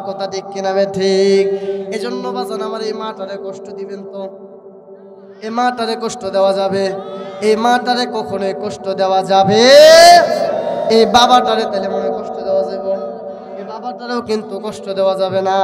কথা ঠিক কিনা ঠিক? এজন্য বাজান আমার এই মাটারে কষ্ট দিবেন তো? এই মাটারে কষ্ট দেওয়া যাবে? এই মাটারে কখনোই কষ্ট দেওয়া যাবে? এই বাবাটারে তাহলে মনে কষ্ট দেওয়া যাবে? এই বাবাটারেও কিন্তু কষ্ট দেওয়া যাবে না।